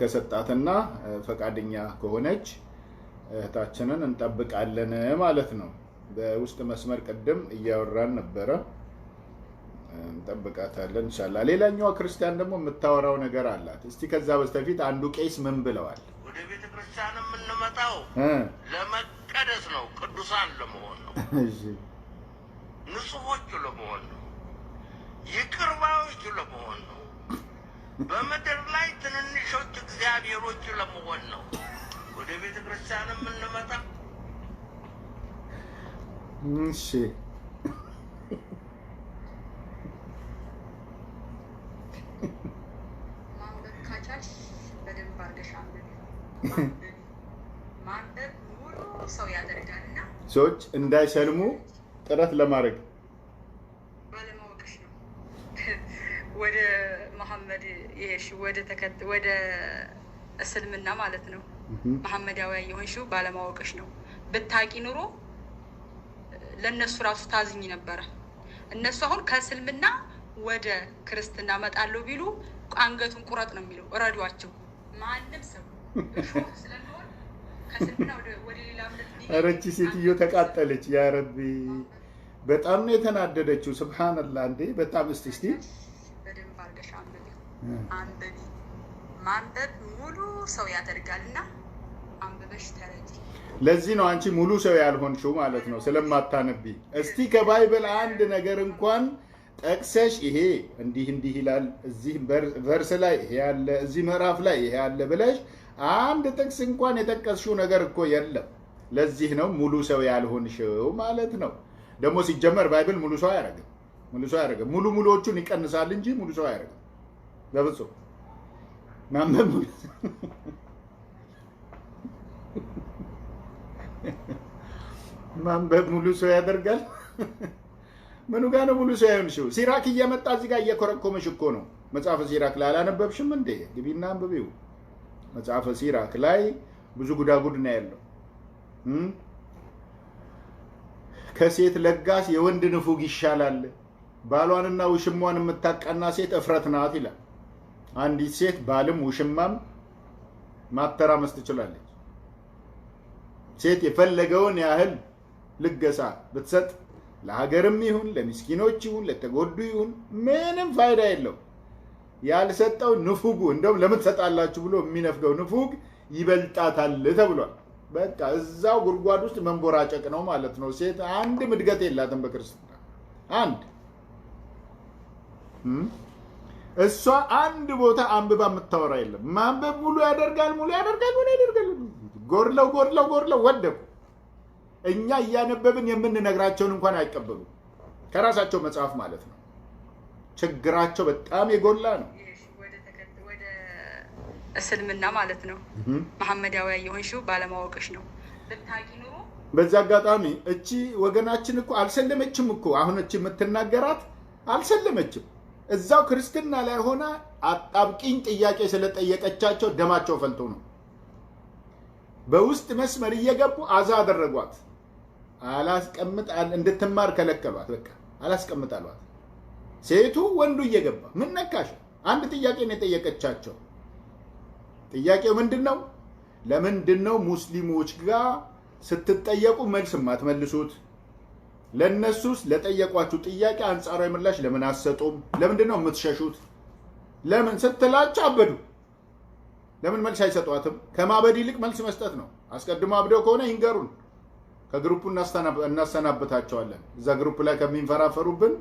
ከሰጣትና ፈቃደኛ ከሆነች እህታችንን እንጠብቃለን ማለት ነው። በውስጥ መስመር ቅድም እያወራን ነበረ። እንጠብቃታለን ኢንሻአላህ። ሌላኛዋ ክርስቲያን ደግሞ የምታወራው ነገር አላት። እስቲ ከዛ በስተፊት አንዱ ቄስ ምን ብለዋል? ወደ ቤተ ክርስቲያን የምንመጣው ለመቀደስ ነው፣ ቅዱሳን ለመሆን ነው፣ እሺ ንጹሖች ለመሆን ነው፣ ይቅር ባዮች ለመሆን ነው፣ በምድር ላይ ትንንሾች እግዚአብሔሮች ለመሆን ነው ወደ ቤተ ክርስቲያን የምንመጣው። እሺ ማንበብ ካቻልሽ በደንብ አድርገሽ አንብቢ። ማንበብ ሙሉ ሰው ያደርጋልና ሰዎች እንዳይሰልሙ ጥረት ለማድረግ ባለማወቅሽ ነው ወደ መሐመድ ይሄሽ ወደ እስልምና ማለት ነው መሐመዳዊ የሆንሽው ባለማወቅሽ ነው። ብታቂ ኑሮ ለነሱ ራሱ ታዝኝ ነበረ። እነሱ አሁን ከእስልምና ወደ ክርስትና መጣለው ቢሉ አንገቱን ቁረጥ ነው የሚለው። እረዷቸው። ማንም ሰው ስለሆነ ከእስልምና ወደ ሌላ እምነት አረቺ ሴትዮ ተቃጠለች። ያ ረቢ በጣም ነው የተናደደችው። ሱብሃንአላህ እንዴ! በጣም እስቲ በደንብ አድርገሽ አንብቢ። ማንበብ ሙሉ ሰው ያደርጋልና አንብበሽ ተረጂ። ለዚህ ነው አንቺ ሙሉ ሰው ያልሆንሽው ማለት ነው ስለማታነቢ። እስቲ ከባይብል አንድ ነገር እንኳን ጠቅሰሽ ይሄ እንዲህ ይላል እዚህ ቨርስ ላይ ይሄ ያለ እዚህ ምዕራፍ ላይ ይሄ ያለ ብለሽ አንድ ጥቅስ እንኳን የጠቀስሽው ነገር እኮ የለም። ለዚህ ነው ሙሉ ሰው ያልሆንሽው ማለት ነው። ደግሞ ሲጀመር ባይብል ሙሉ ሰው አያደርግም። ሙሉዎቹን ይቀንሳል እንጂ ሙሉ ሰው አያደርግም በፍጹም። ማንበብ ሙሉ ሰው ያደርጋል። ምኑ ጋር ነው ሙሉ ሰው ያንሽው? ሲራክ እየመጣ እዚህ ጋር እየኮረኮመሽ እኮ ነው። መጽሐፈ ሲራክ ላይ አላነበብሽም እንዴ? ግቢና አንብቢው። መጽሐፈ ሲራክ ላይ ብዙ ጉዳጉድ ነው ያለው። ከሴት ለጋስ የወንድ ንፉግ ይሻላል፣ ባሏንና ውሽሟን የምታቃና ሴት እፍረት ናት ይላል። አንዲት ሴት ባልም ውሽማም ማተራመስ ትችላለች። ሴት የፈለገውን ያህል ልገሳ ብትሰጥ ለሀገርም ይሁን ለሚስኪኖች ይሁን ለተጎዱ ይሁን ምንም ፋይዳ የለው። ያልሰጠው ንፉጉ እንደውም ለምን ትሰጣላችሁ ብሎ የሚነፍገው ንፉግ ይበልጣታል ተብሏል። በቃ እዛው ጉድጓድ ውስጥ መንቦራጨቅ ነው ማለት ነው። ሴት አንድ እድገት የላትም በክርስትና አንድ። እሷ አንድ ቦታ አንብባ የምታወራ የለም። ማንበብ ሙሉ ያደርጋል። ጎርለው ወደቁ። እኛ እያነበብን የምንነግራቸውን እንኳን አይቀበሉም። ከራሳቸው መጽሐፍ ማለት ነው። ችግራቸው በጣም የጎላ ነው። ወደ እስልምና ማለት ነው መሐመዳዊ የሆንሽው ባለማወቅሽ ነው። ብታቂ ኑሮ በዛ አጋጣሚ እቺ ወገናችን እኮ አልሰለመችም እኮ። አሁን እቺ የምትናገራት አልሰለመችም። እዛው ክርስትና ላይ ሆና አጣብቂኝ ጥያቄ ስለጠየቀቻቸው ደማቸው ፈልቶ ነው። በውስጥ መስመር እየገቡ አዛ አደረጓት። አላስቀምጥ እንድትማር ከለከሏት። በቃ አላስቀምጥ አሏት። ሴቱ ወንዱ እየገባ ምን ነካሽ? አንድ ጥያቄ ነው የጠየቀቻቸው። ጥያቄው ምንድነው? ለምንድነው ሙስሊሞች ጋር ስትጠየቁ መልስ የማትመልሱት? ለነሱስ ለጠየቋችሁ ጥያቄ አንጻራዊ ምላሽ ለምን አትሰጡም? ለምንድነው የምትሸሹት? ለምን ስትላቸው አበዱ። ለምን መልስ አይሰጧትም? ከማበድ ይልቅ መልስ መስጠት ነው። አስቀድሞ አብደው ከሆነ ይንገሩን፣ ከግሩፑ እናሰናብታቸዋለን። እዛ ግሩፕ ላይ ከሚንፈራፈሩብን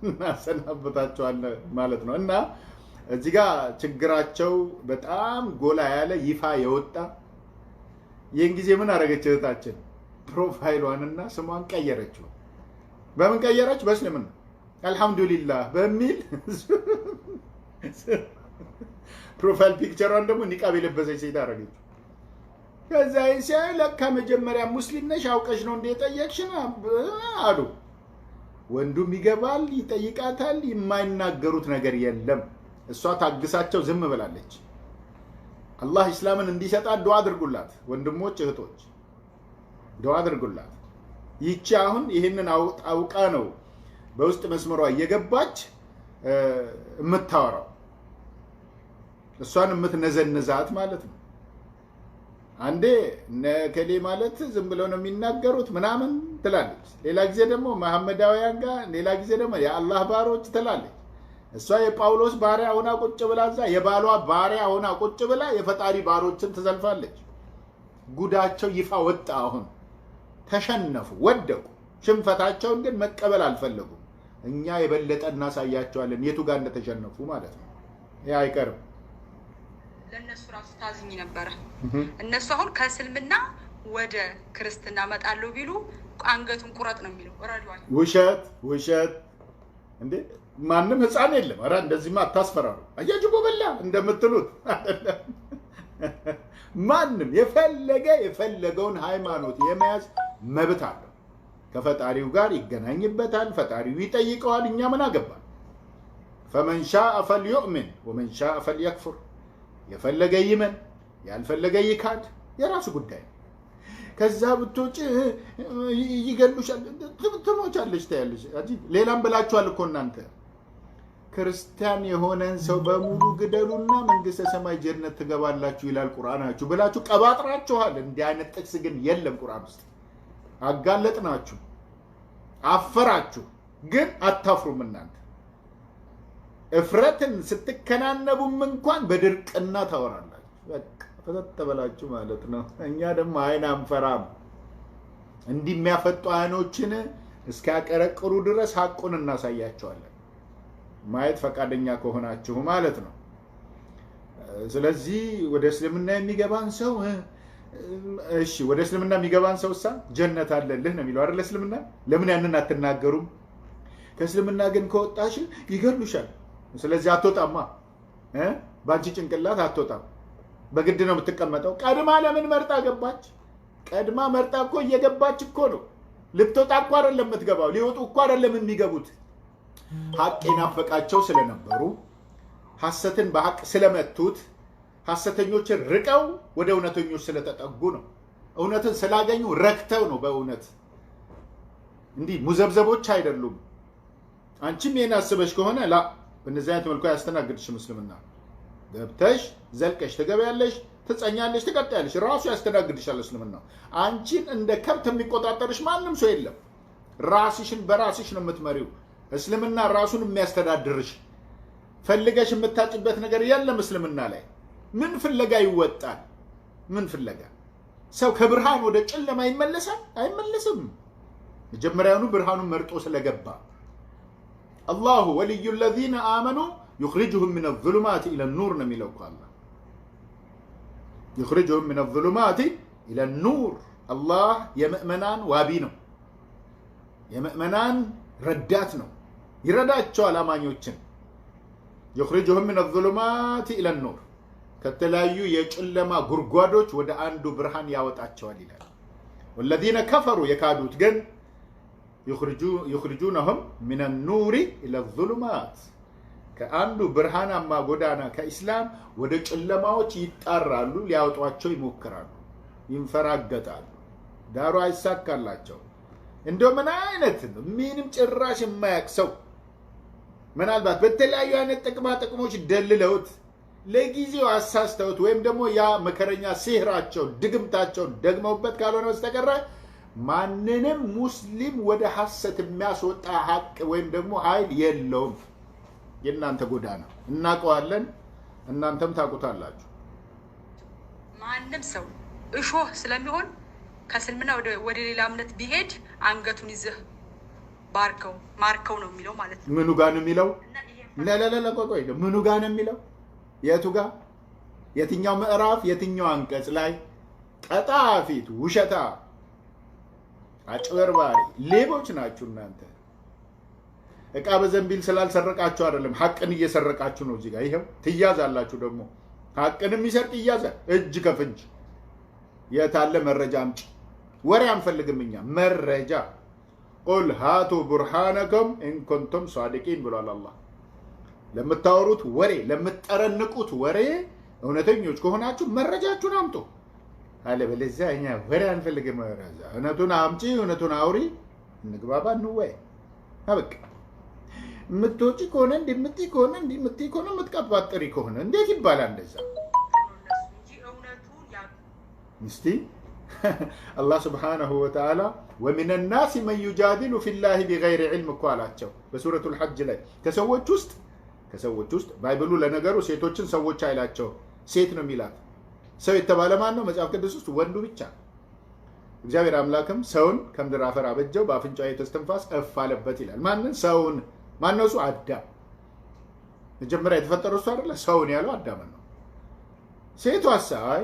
እናሰናብታቸዋለን ማለት ነው። እና እዚህ ጋር ችግራቸው በጣም ጎላ ያለ ይፋ የወጣ ይህን ጊዜ ምን አደረገች እህታችን? ፕሮፋይሏንና ስሟን ቀየረችው። በምን ቀየረች? በእስልምና አልሐምዱሊላህ በሚል ፕሮፋይል ፒክቸሯን ደግሞ ኒቃብ የለበሰች ሴት አደረገች። ከዛ ሲያይ ለካ መጀመሪያ ሙስሊም ነሽ አውቀሽ ነው እንደ ጠየቅሽን አሉ። ወንዱም ይገባል፣ ይጠይቃታል። የማይናገሩት ነገር የለም። እሷ ታግሳቸው ዝም ብላለች። አላህ ኢስላምን እንዲሰጣት ዱዓ አድርጉላት ወንድሞች እህቶች፣ ዱዓ አድርጉላት። ይቺ አሁን ይህንን አውቃ ነው በውስጥ መስመሯ እየገባች የምታወራው፣ እሷን የምትነዘንዛት ማለት ነው። አንዴ ነከሌ ማለት ዝም ብለው ነው የሚናገሩት ምናምን ትላለች። ሌላ ጊዜ ደግሞ መሐመዳውያን ጋር፣ ሌላ ጊዜ ደግሞ የአላህ ባሮች ትላለች። እሷ የጳውሎስ ባሪያ ሆና ቁጭ ብላ እዛ የባሏ ባሪያ ሆና ቁጭ ብላ የፈጣሪ ባሮችን ትዘልፋለች። ጉዳቸው ይፋ ወጣ። አሁን ተሸነፉ፣ ወደቁ። ሽንፈታቸውን ግን መቀበል አልፈለጉም። እኛ የበለጠ እናሳያቸዋለን የቱ ጋር እንደተሸነፉ ማለት ነው። ያ አይቀርም። ለነሱ ራሱ ታዝኝ ነበረ። እነሱ አሁን ከእስልምና ወደ ክርስትና መጣለው ቢሉ አንገቱን ቁረጥ ነው የሚለው። ወራጅዋል ውሸት ውሸት እንዴ! ማንም ህፃን የለም። ኧረ እንደዚህማ አታስፈራሩ። አያጅቦ በላ እንደምትሉት አይደለም። ማንም የፈለገውን ሃይማኖት የመያዝ መብት አለው። ከፈጣሪው ጋር ይገናኝበታል። ፈጣሪው ይጠይቀዋል። እኛ ምን አገባን? ፈመን ሻአ ፈልዩእምን ወመን ሻአ ፈልየክፉር። የፈለገ ይመን ያልፈለገ ይካድ፣ የራሱ ጉዳይ። ከዛ ብትወጪ ይገሉሻል፣ ትሞቻለሽ፣ ታያለሽ። ሌላም ብላችኋል እኮ እናንተ። ክርስቲያን የሆነን ሰው በሙሉ ግደሉና መንግስተ ሰማይ ጀነት ትገባላችሁ ይላል ቁርአናችሁ ብላችሁ ቀባጥራችኋል። እንዲህ አይነት ጥቅስ ግን የለም ቁርአን ውስጥ። አጋለጥናችሁ፣ አፈራችሁ፣ ግን አታፍሩም እናንተ። እፍረትን ስትከናነቡም እንኳን በድርቅና ታወራላችሁ። በቃ ተተበላችሁ ማለት ነው። እኛ ደግሞ አይን አንፈራም። እንዲህ የሚያፈጡ አይኖችን እስኪያቀረቅሩ ድረስ ሐቁን እናሳያቸዋለን። ማየት ፈቃደኛ ከሆናችሁ ማለት ነው። ስለዚህ ወደ እስልምና የሚገባን ሰው እሺ፣ ወደ እስልምና የሚገባን ሰው ጀነት አለልህ ነው የሚለው አይደል? እስልምና ለምን ያንን አትናገሩም? ከእስልምና ግን ከወጣሽ ይገሉሻል። ስለዚህ አትወጣማ። ባንቺ ጭንቅላት አትወጣም። በግድ ነው የምትቀመጠው። ቀድማ ለምን መርጣ ገባች? ቀድማ መርጣ እኮ እየገባች እኮ ነው። ልትወጣ እኮ አይደለም የምትገባው። ሊወጡ እኮ አይደለም የሚገቡት። ሐቅ የናፈቃቸው ስለነበሩ፣ ሐሰትን በሐቅ ስለመቱት፣ ሐሰተኞችን ርቀው ወደ እውነተኞች ስለተጠጉ ነው። እውነትን ስላገኙ ረክተው ነው። በእውነት እንዲህ ሙዘብዘቦች አይደሉም። አንቺም ይሄን አስበሽ ከሆነ ላ በእነዚህ አይነት መልኩ ያስተናግድሽም እስልምና። ገብተሽ ዘልቀሽ ትገቢያለሽ፣ ትጸኛለሽ፣ ትቀጥያለሽ። ራሱ ያስተናግድሻል እስልምና። አንቺን እንደ ከብት የሚቆጣጠርሽ ማንም ሰው የለም። ራስሽን በራስሽ ነው የምትመሪው። እስልምና ራሱን የሚያስተዳድርሽ። ፈልገሽ የምታጭበት ነገር የለም እስልምና ላይ። ምን ፍለጋ ይወጣል? ምን ፍለጋ? ሰው ከብርሃን ወደ ጨለማ ይመለሳል? አይመለስም። መጀመሪያውኑ ብርሃኑን መርጦ ስለገባ አላሁ ወልዩ ለዚነ አመኑ ዩኽሪጁሁም ሚነ ዙሉማት ኢለ ኑር ነው የሚለው እኮ አላህ። ዩኽሪጁሁም ሚነ ዙሉማት ኢለ ኑር። አላህ የምእመናን ዋቢ ነው፣ የምእመናን ረዳት ነው። ይረዳቸዋል አማኞችን። ዩኽሪጁሁም ሚነ ዙሉማት ኢለ ኑር፣ ከተለያዩ የጨለማ ጉድጓዶች ወደ አንዱ ብርሃን ያወጣቸዋል ይላል። ወለዚነ ከፈሩ የካዱት ግን ዩኽሪጁነሁም ሚነ ኑሪ ኢለ ዙሉማት፣ ከአንዱ ብርሃናማ ጎዳና ከኢስላም ወደ ጨለማዎች ይጣራሉ፣ ሊያወጧቸው ይሞክራሉ፣ ይንፈራገጣሉ። ዳሩ አይሳካላቸው። እንደው ምን አይነት ምንም ጭራሽ የማያውቅ ሰው ምናልባት በተለያዩ አይነት ጥቅማ ጥቅሞች ደልለውት ለጊዜው አሳስተውት ወይም ደግሞ ያ መከረኛ ሲህራቸውን ድግምታቸውን ደግመውበት ካልሆነ በስተቀር ማንንም ሙስሊም ወደ ሐሰት የሚያስወጣ ሐቅ ወይም ደግሞ ኃይል የለውም። የእናንተ ጎዳና እናውቀዋለን፣ እናንተም ታውቁታላችሁ። ማንም ሰው እሾህ ስለሚሆን ከእስልምና ወደ ሌላ እምነት ቢሄድ አንገቱን ይዘህ ባርከው ማርከው ነው የሚለው ማለት ነው። ምኑ ጋር ነው የሚለው? ቆይ ምኑ ጋር ነው የሚለው? የቱ ጋር? የትኛው ምዕራፍ? የትኛው አንቀጽ ላይ? ቀጣፊት፣ ውሸታ፣ አጭበርባሪ፣ ሌቦች ናችሁ እናንተ። እቃ በዘንቢል ስላልሰረቃችሁ አይደለም፣ ሐቅን እየሰረቃችሁ ነው። እዚህ ጋር ይሄው ትያዛላችሁ። ደግሞ ሐቅን የሚሰርቅ ይያዛል እጅ ከፍንጅ። የታለ መረጃ አምጪ። ወሬ አንፈልግም እኛ፣ መረጃ። ቁል ሃቱ ቡርሃነኩም ኢንኩንቱም ሷዲቂን ብሏል አላህ። ለምታወሩት ወሬ፣ ለምትጠረንቁት ወሬ እውነተኞች ከሆናችሁ መረጃችሁን አምጡ። አለበለዚያ እኛ ወሬ አንፈልግም። እውነቱን አምጪ፣ እውነቱን አውሪ፣ እንግባባ፣ እንወያይ። አበቃ። የምትወጪ ከሆነ እንደምትይ ከሆነ እንደምትይ ከሆነ የምትቀባጥሪ ከሆነ እንዴት ይባላል እንደዛ? እስቲ አላህ ስብሓነሁ ወተዓላ ወሚነ ናሲ መን ዩጃዲሉ ፊላሂ ቢገይሪ ዒልም እኮ አላቸው በሱረቱል ሐጅ ላይ። ከሰዎች ውስጥ ባይብሉ ለነገሩ ሴቶችን ሰዎች አይላቸው፣ ሴት ነው የሚላት። ሰው የተባለ ማን ነው? መጽሐፍ ቅዱስ ውስጥ ወንዱ ብቻ። እግዚአብሔር አምላክም ሰውን ከምድር አፈር አበጀው፣ በአፍንጫው የተስተንፋስ እፍ አለበት ይላል። ማንን? ሰውን። ማነው እሱ? አዳም። መጀመሪያ የተፈጠረው እሱ አይደለ? ሰውን ያለው አዳምን ነው። ሴቷ ሳይ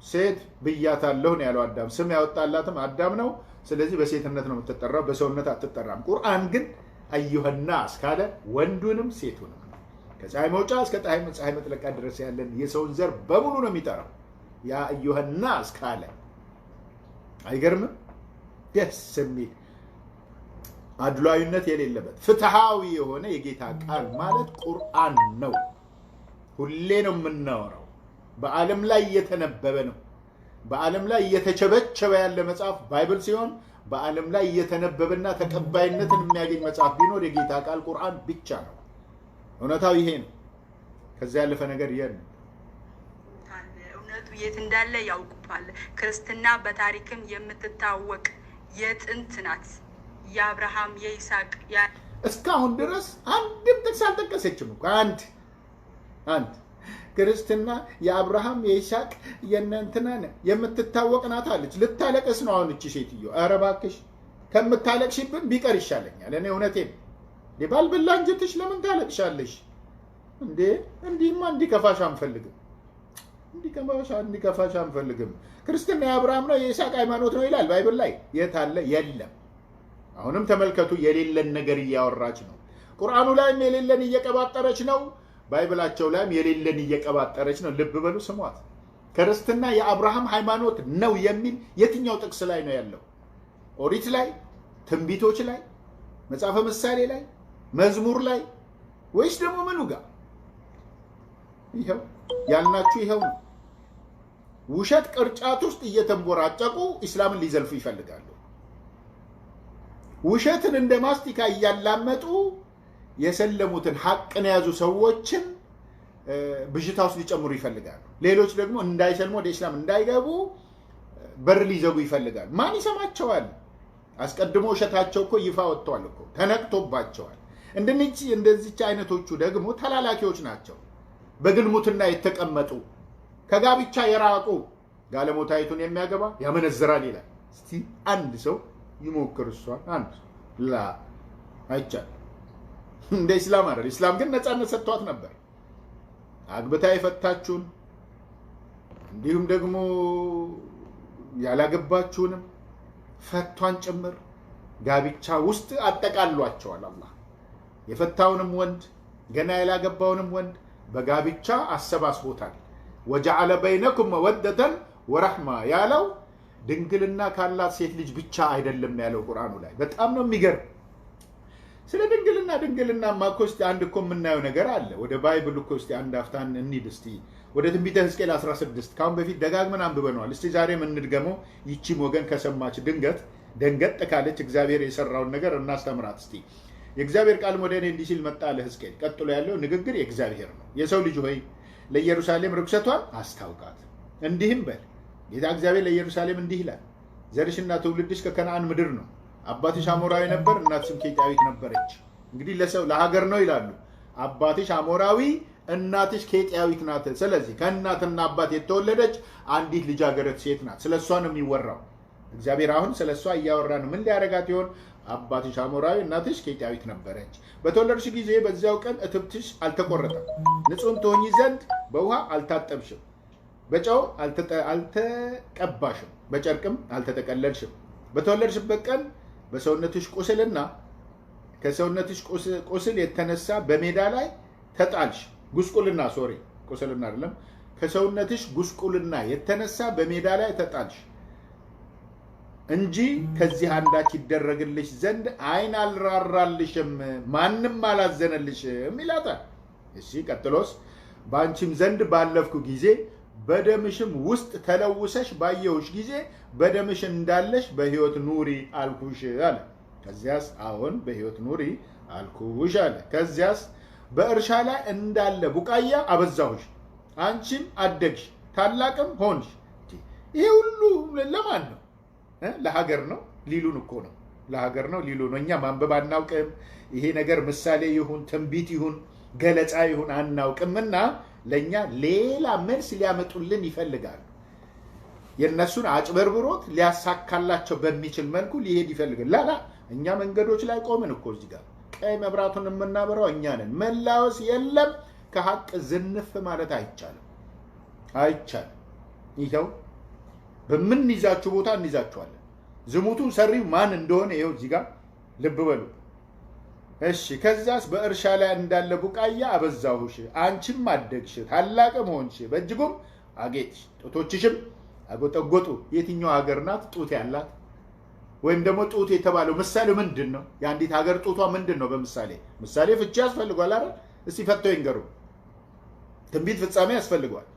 ሴት ብያታለሁ ነው ያለው አዳም። ስም ያወጣላትም አዳም ነው። ስለዚህ በሴትነት ነው የምትጠራው፣ በሰውነት አትጠራም። ቁርአን ግን አዩሀናስ ካለ ወንዱንም ሴቱንም ከፀሐይ መውጫ እስከ ፀሐይ መጥለቂያ ድረስ ያለን የሰውን ዘር በሙሉ ነው የሚጠራው። ያ አዩሀናስ ካለ አይገርምም? ደስ የሚል አድሏዊነት የሌለበት ፍትሃዊ የሆነ የጌታ ቃል ማለት ቁርአን ነው። ሁሌ ነው የምናወራው። በዓለም ላይ እየተነበበ ነው። በዓለም ላይ እየተቸበቸበ ያለ መጽሐፍ ባይብል ሲሆን በዓለም ላይ እየተነበበና ተቀባይነትን የሚያገኝ መጽሐፍ ቢኖር የጌታ ቃል ቁርአን ብቻ ነው። እውነታው ይሄ ነው። ከዚያ ያለፈ ነገር የለም። እውነቱ የት እንዳለ ያውቁታል። ክርስትና በታሪክም የምትታወቅ የጥንት ናት። የአብርሃም የይስሐቅ እስካሁን ድረስ አንድም ጥቅስ አልጠቀሰችም እኮ አንድ ክርስትና የአብርሃም የይስሐቅ የእነንትና የምትታወቅ ናት አለች። ልታለቅስ ነው አሁን እቺ ሴትዮ። ኧረ እባክሽ ከምታለቅሽብን ቢቀር ይሻለኛል። እኔ እውነቴን ባልበላ እንጀትሽ ለምን ታለቅሻለሽ እንዴ? እንዲህማ እንዲከፋሽ አንፈልግም። እንዲከፋሽ አንፈልግም። ክርስትና የአብርሃም ነው የይስሐቅ ሃይማኖት ነው ይላል ባይብል ላይ። የት አለ? የለም። አሁንም ተመልከቱ፣ የሌለን ነገር እያወራች ነው። ቁርአኑ ላይም የሌለን እየቀባጠረች ነው። ባይብላቸው ላይም የሌለን እየቀባጠረች ነው። ልብ በሉ፣ ስሟት። ክርስትና የአብርሃም ሃይማኖት ነው የሚል የትኛው ጥቅስ ላይ ነው ያለው? ኦሪት ላይ፣ ትንቢቶች ላይ፣ መጽሐፈ ምሳሌ ላይ፣ መዝሙር ላይ ወይስ ደግሞ ምኑ ጋር? ይኸው ያልናችሁ ይኸው ነው። ውሸት ቅርጫት ውስጥ እየተንቦራጨቁ ኢስላምን ሊዘልፉ ይፈልጋሉ። ውሸትን እንደ ማስቲካ እያላመጡ የሰለሙትን ሐቅን የያዙ ሰዎችን ብዥታ ውስጥ ሊጨምሩ ይፈልጋሉ። ሌሎች ደግሞ እንዳይሰልሙ ወደ ኢስላም እንዳይገቡ በር ሊዘጉ ይፈልጋሉ። ማን ይሰማቸዋል? አስቀድሞ ውሸታቸው እኮ ይፋ ወጥቷል እኮ፣ ተነቅቶባቸዋል። እንደዚች አይነቶቹ ደግሞ ተላላኪዎች ናቸው። በግልሙትና የተቀመጡ ከጋብቻ የራቁ ጋለሞታይቱን የሚያገባ ያመነዝራል ይላል። እስቲ አንድ ሰው ይሞክር። እሷን አንድ ላ አይቻልም። እንደ ኢስላም አይደል። ኢስላም ግን ነፃነት ሰጥቷት ነበር። አግብታ የፈታችሁን እንዲሁም ደግሞ ያላገባችሁንም ፈቷን ጭምር ጋብቻ ውስጥ አጠቃሏቸዋል። አላህ የፈታውንም ወንድ ገና ያላገባውንም ወንድ በጋብቻ አሰባስቦታል። ወጀዐለ በይነኩም መወደተን ወረሕማ ያለው ድንግልና ካላት ሴት ልጅ ብቻ አይደለም ያለው ቁርአኑ ላይ። በጣም ነው የሚገርም። ስለ ድንግልና እኮ እስቲ አንድ እኮ የምናየው ነገር አለ። ወደ ባይብል እኮ እስቲ አንድ አፍታን እንሂድ እስቲ ወደ ትንቢተ ሕዝቅኤል 16 ካሁን በፊት ደጋግመን አንብበነዋል። እስቲ ዛሬም እንድገመው። ይቺም ወገን ከሰማች ድንገት ደንገጥ ካለች እግዚአብሔር የሰራውን ነገር እናስተምራት እስቲ። የእግዚአብሔር ቃል ወደ እኔ እንዲህ ሲል መጣ አለ ሕዝቅኤል። ቀጥሎ ያለው ንግግር የእግዚአብሔር ነው። የሰው ልጅ ሆይ ለኢየሩሳሌም ርኩሰቷን አስታውቃት፣ እንዲህም በል ጌታ እግዚአብሔር ለኢየሩሳሌም እንዲህ ይላል፣ ዘርሽና ትውልድሽ ከከነዓን ምድር ነው። አባትሽ አሞራዊ ነበር፣ እናትሽም ኬጢያዊት ነበረች። እንግዲህ ለሰው ለሀገር ነው ይላሉ። አባትሽ አሞራዊ፣ እናትሽ ኬጢያዊት ናት። ስለዚህ ከእናትና አባት የተወለደች አንዲት ልጃገረድ ሴት ናት። ስለ እሷ ነው የሚወራው። እግዚአብሔር አሁን ስለ እሷ እያወራ ነው። ምን ሊያረጋት ይሆን? አባትሽ አሞራዊ፣ እናትሽ ኬጢያዊት ነበረች። በተወለድሽ ጊዜ በዚያው ቀን እትብትሽ አልተቆረጠም፣ ንጹሕም ትሆኚ ዘንድ በውሃ አልታጠብሽም፣ በጨው አልተቀባሽም፣ በጨርቅም አልተጠቀለልሽም። በተወለድሽበት ቀን በሰውነትሽ ቁስልና ከሰውነትሽ ቁስል የተነሳ በሜዳ ላይ ተጣልሽ። ጉስቁልና ሶሪ ቁስልና አይደለም። ከሰውነትሽ ጉስቁልና የተነሳ በሜዳ ላይ ተጣልሽ እንጂ ከዚህ አንዳች ይደረግልሽ ዘንድ ዓይን አልራራልሽም፣ ማንም አላዘነልሽም ይላታል። እሺ ቀጥሎስ በአንቺም ዘንድ ባለፍኩ ጊዜ በደምሽም ውስጥ ተለውሰሽ ባየሁሽ ጊዜ በደምሽ እንዳለሽ በሕይወት ኑሪ አልኩሽ አለ። ከዚያስ አሁን በሕይወት ኑሪ አልኩሽ አለ። ከዚያስ በእርሻ ላይ እንዳለ ቡቃያ አበዛሁሽ፣ አንቺም አደግሽ ታላቅም ሆንሽ። ይሄ ሁሉ ለማን ነው? ለሀገር ነው ሊሉን እኮ ነው። ለሀገር ነው ሊሉ ነው። እኛ ማንበብ አናውቅም። ይሄ ነገር ምሳሌ ይሁን ትንቢት ይሁን ገለጻ ይሁን አናውቅምና ለእኛ ሌላ መልስ ሊያመጡልን ይፈልጋሉ። የእነሱን አጭበርብሮት ሊያሳካላቸው በሚችል መልኩ ሊሄድ ይፈልጋል። ላላ እኛ መንገዶች ላይ ቆምን እኮ እዚህ ጋር ቀይ መብራቱን የምናበራው እኛ ነን። መላወስ የለም። ከሀቅ ዝንፍ ማለት አይቻልም፣ አይቻልም። ይኸው በምንይዛችሁ ቦታ እንይዛችኋለን። ዝሙቱን ሰሪው ማን እንደሆነ ይኸው እዚህ ጋር ልብ በሉ። እሺ ከዛስ በእርሻ ላይ እንዳለ ቡቃያ አበዛሁሽ፣ አንቺም አደግሽ፣ ታላቅም ሆንሽ፣ በእጅጉም አጌጥሽ፣ ጡቶችሽም አጎጠጎጡ። የትኛው ሀገር ናት ጡት ያላት? ወይም ደግሞ ጡት የተባለው ምሳሌው ምንድን ነው? የአንዲት ሀገር ጡቷ ምንድን ነው? በምሳሌ ምሳሌ ፍቺ ያስፈልጓል አይደል? እስቲ ፈተው ይንገሩ። ትንቢት ፍጻሜ ያስፈልገዋል።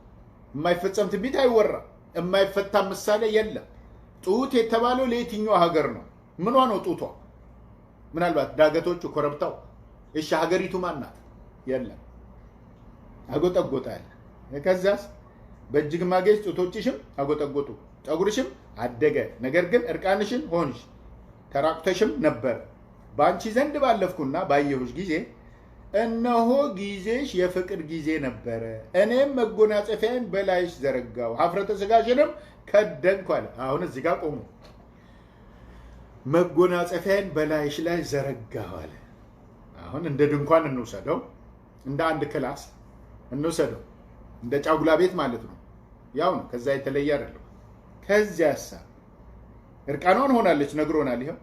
የማይፈጸም ትንቢት አይወራም። የማይፈታ ምሳሌ የለም። ጡት የተባለው ለየትኛው ሀገር ነው? ምኗ ነው ጡቷ? ምናልባት ዳገቶቹ፣ ኮረብታው። እሺ ሀገሪቱ ማን ናት? የለም። አጎጠጎጠ ያለ። ከዛስ በእጅግ ማጌጥ፣ ጡቶችሽም አጎጠጎጡ፣ ጠጉርሽም አደገ፣ ነገር ግን እርቃንሽን ሆንሽ፣ ተራቁተሽም ነበር። በአንቺ ዘንድ ባለፍኩና ባየሁሽ ጊዜ እነሆ ጊዜሽ የፍቅር ጊዜ ነበረ። እኔም መጎናጸፊያን በላይሽ ዘረጋው፣ ሀፍረተ ስጋሽንም ከደንኩ አለ። አሁን እዚህ ጋር ቆሙ። መጎናጸፊያን በላይሽ ላይ ዘረጋው አለ። አሁን እንደ ድንኳን እንውሰደው፣ እንደ አንድ ክላስ እንውሰደው፣ እንደ ጫጉላ ቤት ማለት ነው። ያው ነው፣ ከዛ የተለየ አይደለም። ከዚያሳ እርቃኗን ሆናለች፣ ነግሮናል። ይኸው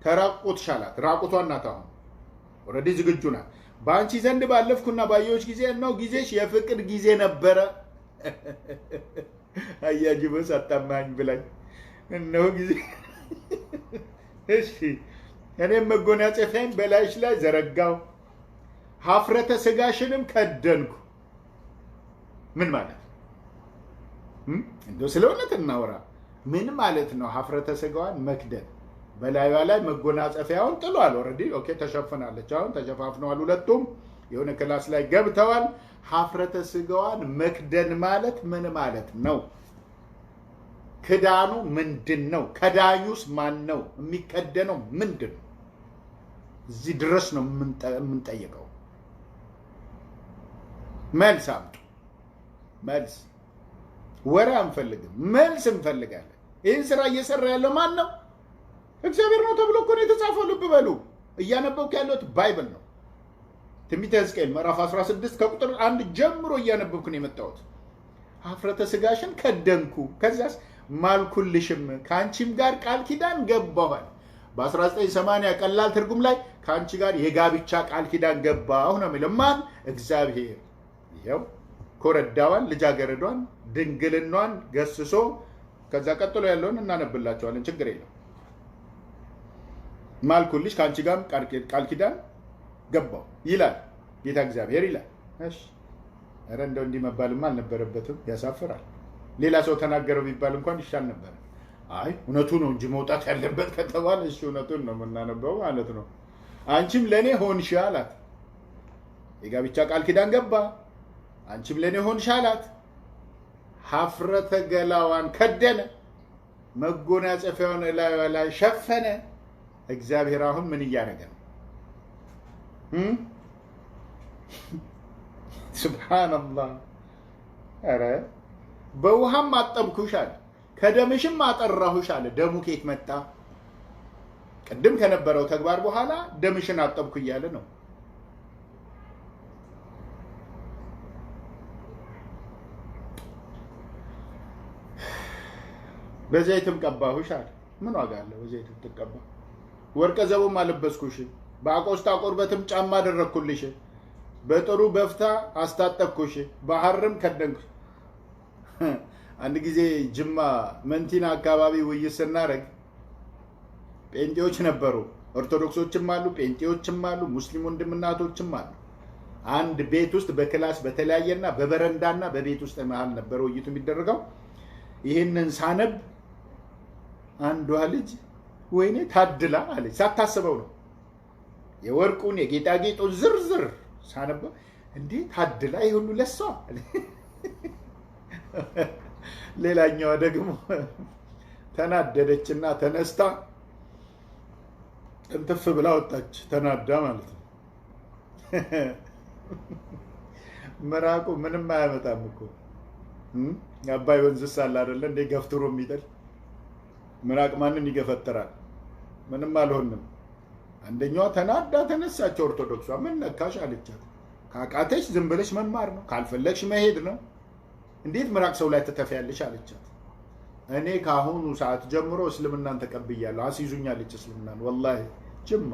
ተራቁት ሻላት፣ ራቁቷን ናት። አሁን ኦልሬዲ ዝግጁ ናት። በአንቺ ዘንድ ባለፍኩና ባየሁሽ ጊዜ እነሆ ጊዜሽ የፍቅር ጊዜ ነበረ። አያጅቦስ አጣማኝ ብላኝ እነሆ ጊዜ። እሺ እኔም መጎናጸፊያን በላይሽ ላይ ዘረጋው፣ ሀፍረተ ስጋሽንም ከደንኩ። ምን ማለት እንደው ስለ እውነት እናወራ። ምን ማለት ነው? ሀፍረተ ስጋዋን መክደን፣ በላዩ ላይ መጎናጸፊያውን ጥሏል። ኦልሬዲ ኦኬ፣ ተሸፍናለች። አሁን ተሸፋፍነዋል። ሁለቱም የሆነ ክላስ ላይ ገብተዋል። ሀፍረተ ስጋዋን መክደን ማለት ምን ማለት ነው? ክዳኑ ምንድን ነው? ከዳኙስ ማን ነው? የሚከደነው ምንድን ነው? እዚህ ድረስ ነው የምንጠይቀው። መልስ አምጡ። መልስ። ወሬ አንፈልግም፣ መልስ እንፈልጋለን። ይህን ስራ እየሰራ ያለው ማን ነው? እግዚአብሔር ነው ተብሎ እኮ ነው የተጻፈው። ልብ በሉ። እያነበብኩ ያለሁት ባይብል ነው። ትንቢተ ሕዝቅኤል ምዕራፍ 16 ከቁጥር 1 ጀምሮ እያነበብኩ ነው የመጣሁት። ሀፍረተ ስጋሽን ከደንኩ፣ ከዚያስ ማልኩልሽም፣ ከአንቺም ጋር ቃል ኪዳን ገባኋል። በ1980 ቀላል ትርጉም ላይ ከአንቺ ጋር የጋብቻ ቃል ኪዳን ገባሁ ነው የሚለው። ማን? እግዚአብሔር። ይኸው ኮረዳዋን፣ ልጃገረዷን፣ ድንግልናዋን ገስሶ ከዛ ቀጥሎ ያለውን እናነብላቸዋለን። ችግር የለም። ማልኩልሽ፣ ከአንቺ ጋር ቃል ኪዳን ገባሁ ይላል ጌታ እግዚአብሔር ይላል። እሺ፣ ኧረ እንደው እንዲህ መባልማ አልነበረበትም። ያሳፍራል። ሌላ ሰው ተናገረው ቢባል እንኳን ይሻል ነበር። አይ እውነቱ ነው እንጂ መውጣት ያለበት ከተባለ እሺ እውነቱን ነው የምናነበው ማለት ነው። አንቺም ለእኔ ሆንሽ አላት። የጋብቻ ቃል ኪዳን ገባ። አንቺም ለእኔ ሆንሽ አላት። ሀፍረተ ገላዋን ከደነ፣ መጎናጸፊያውን እላዩ ላይ ሸፈነ። እግዚአብሔር አሁን ምን እያደረገ ነው? ሱብሃነላህ። ኧረ በውሃም አጠብኩሽ አለ፣ ከደምሽም አጠራሁሽ አለ። ደሙ ከየት መጣ? ቅድም ከነበረው ተግባር በኋላ ደምሽን አጠብኩ እያለ ነው። በዘይትም ቀባሁሽ አለ። ምን ዋጋ አለው በዘይት ትቀባ? ወርቀ ዘቦም አለበስኩሽ፣ በአቆስጣ ቁርበትም ጫማ አደረግኩልሽ፣ በጥሩ በፍታ አስታጠቅኩሽ፣ በሐርም ከደንኩሽ። አንድ ጊዜ ጅማ መንቲና አካባቢ ውይይት ስናደርግ ጴንጤዎች ነበሩ፣ ኦርቶዶክሶችም አሉ፣ ጴንጤዎችም አሉ፣ ሙስሊም ወንድምናቶችም አሉ። አንድ ቤት ውስጥ በክላስ በተለያየና በበረንዳና በቤት ውስጥ መሀል ነበረ ውይይቱ የሚደረገው። ይህንን ሳነብ አንዷ ልጅ ወይኔ ታድላ አለች። ሳታስበው ነው የወርቁን የጌጣጌጡን ዝርዝር ሳነበው፣ እንዴ ታድላ ይሁሉ ለሷ ሌላኛዋ ደግሞ ተናደደችና ተነስታ እንትፍ ብላ ወጣች። ተናዳ ማለት ነው። ምራቁ ምንም አያመጣም እኮ የአባይ ወንዝ ሳለ አይደለ እንደ ገፍትሮ የሚጥል ምራቅ ማንን ይገፈትራል? ምንም አልሆንም። አንደኛዋ ተናዳ ተነሳች። ኦርቶዶክሷ ምን ነካሽ አለቻት። ካቃተሽ ዝም ብለሽ መማር ነው፣ ካልፈለግሽ መሄድ ነው። እንዴት ምራቅ ሰው ላይ ትተፊያለሽ አለቻት። እኔ ከአሁኑ ሰዓት ጀምሮ እስልምናን ተቀብያለሁ። አስይዙኛለች እስልምናን። ወላሂ ጅማ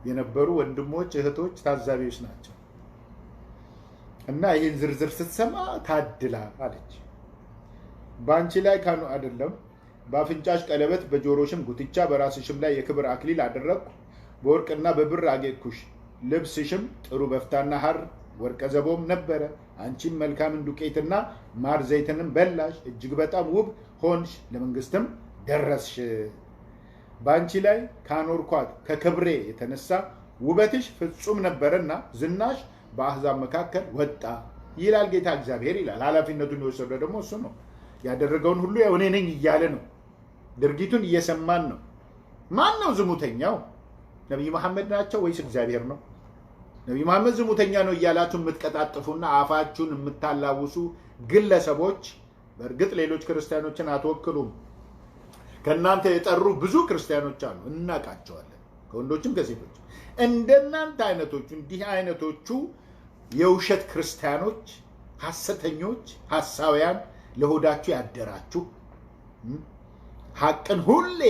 የነበሩ ወንድሞች እህቶች ታዛቢዎች ናቸው። እና ይህን ዝርዝር ስትሰማ ታድላ አለች። በአንቺ ላይ ካኑ አይደለም በአፍንጫሽ ቀለበት፣ በጆሮሽም ጉትቻ፣ በራስሽም ላይ የክብር አክሊል አደረግኩ፣ በወርቅና በብር አጌጥኩሽ። ልብስሽም ጥሩ በፍታና ሐር ወርቀ ዘቦም ነበረ። አንቺም መልካምን ዱቄትና ማር ዘይትንም በላሽ፣ እጅግ በጣም ውብ ሆንሽ፣ ለመንግስትም ደረስሽ። በአንቺ ላይ ካኖርኳት ከክብሬ የተነሳ ውበትሽ ፍጹም ነበረና ዝናሽ በአሕዛብ መካከል ወጣ ይላል ጌታ እግዚአብሔር ይላል። ኃላፊነቱን የወሰደ ደግሞ እሱ ነው። ያደረገውን ሁሉ እኔ ነኝ እያለ ነው። ድርጊቱን እየሰማን ነው። ማን ነው ዝሙተኛው? ነቢይ መሐመድ ናቸው ወይስ እግዚአብሔር ነው? ነቢይ መሐመድ ዝሙተኛ ነው እያላችሁ የምትቀጣጥፉና አፋችሁን የምታላውሱ ግለሰቦች በእርግጥ ሌሎች ክርስቲያኖችን አትወክሉም። ከእናንተ የጠሩ ብዙ ክርስቲያኖች አሉ፣ እናውቃቸዋለን፣ ከወንዶችም ከሴቶች። እንደናንተ አይነቶቹ እንዲህ አይነቶቹ የውሸት ክርስቲያኖች፣ ሐሰተኞች፣ ሐሳውያን፣ ለሆዳችሁ ያደራችሁ ሐቅን ሁሌ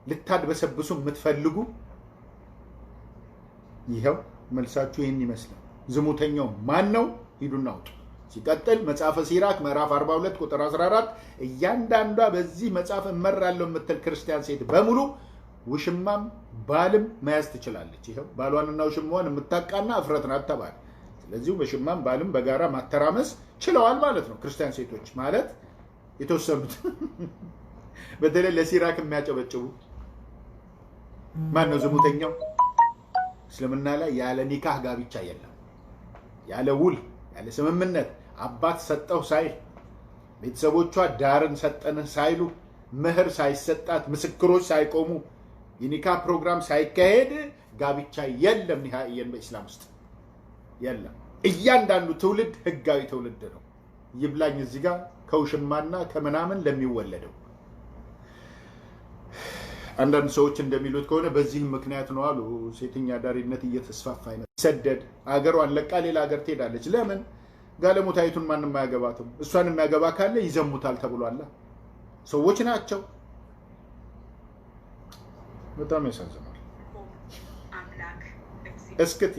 ልታድበሰብሱ የምትፈልጉ ይኸው መልሳችሁ ይህን ይመስላል። ዝሙተኛው ማን ነው? ሂዱና አውጡ። ሲቀጥል መጽሐፈ ሲራክ ምዕራፍ 42 ቁጥር 14 እያንዳንዷ በዚህ መጽሐፍ እመራለሁ የምትል ክርስቲያን ሴት በሙሉ ውሽማም ባልም መያዝ ትችላለች። ይኸው ባሏንና ውሽማዋን የምታቃና እፍረት ናት ተባለ። ስለዚህ ውሽማም ባልም በጋራ ማተራመስ ችለዋል ማለት ነው። ክርስቲያን ሴቶች ማለት የተወሰኑት በተለይ ለሲራክ የሚያጨበጭቡ ማን ነው ዝሙተኛው? እስልምና ላይ ያለ ኒካህ ጋብቻ የለም። ያለ ውል፣ ያለ ስምምነት፣ አባት ሰጠው ሳይል፣ ቤተሰቦቿ ዳርን ሰጠንህ ሳይሉ፣ ምህር ሳይሰጣት፣ ምስክሮች ሳይቆሙ፣ የኒካህ ፕሮግራም ሳይካሄድ ጋብቻ የለም። ኒሃኢየን በኢስላም ውስጥ የለም። እያንዳንዱ ትውልድ ህጋዊ ትውልድ ነው። ይብላኝ እዚህ ጋር ከውሽማና ከምናምን ለሚወለደው። አንዳንድ ሰዎች እንደሚሉት ከሆነ በዚህም ምክንያት ነው አሉ ሴተኛ አዳሪነት እየተስፋፋ ይሰደድ አገሯን ለቃ ሌላ ሀገር ትሄዳለች። ለምን? ጋለሞታይቱን ማንም አያገባትም። እሷን የሚያገባ ካለ ይዘሙታል ተብሏላ። ሰዎች ናቸው። በጣም ያሳዝናል። እስክቲ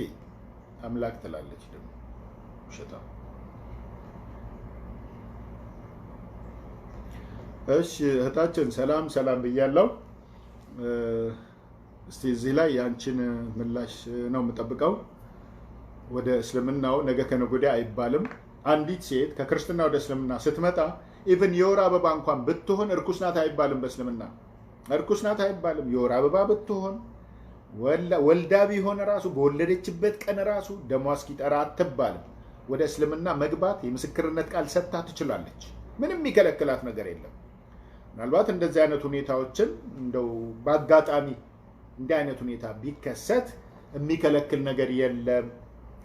አምላክ ትላለች ደግሞ ውሸታ። እሺ እህታችን ሰላም ሰላም ብያለሁ። እስቲ እዚህ ላይ ያንቺን ምላሽ ነው የምጠብቀው። ወደ እስልምናው ነገ ከነገ ወዲያ አይባልም። አንዲት ሴት ከክርስትና ወደ እስልምና ስትመጣ ኢቭን የወር አበባ እንኳን ብትሆን እርኩስ ናት አይባልም። በእስልምና እርኩስ ናት አይባልም። የወር አበባ ብትሆን ወልዳ ቢሆን ራሱ በወለደችበት ቀን ራሱ ደሟ እስኪጠራ አትባልም። ወደ እስልምና መግባት የምስክርነት ቃል ሰጥታ ትችላለች። ምንም የሚከለክላት ነገር የለም። ምናልባት እንደዚህ አይነት ሁኔታዎችን እንደው በአጋጣሚ እንዲህ አይነት ሁኔታ ቢከሰት የሚከለክል ነገር የለም።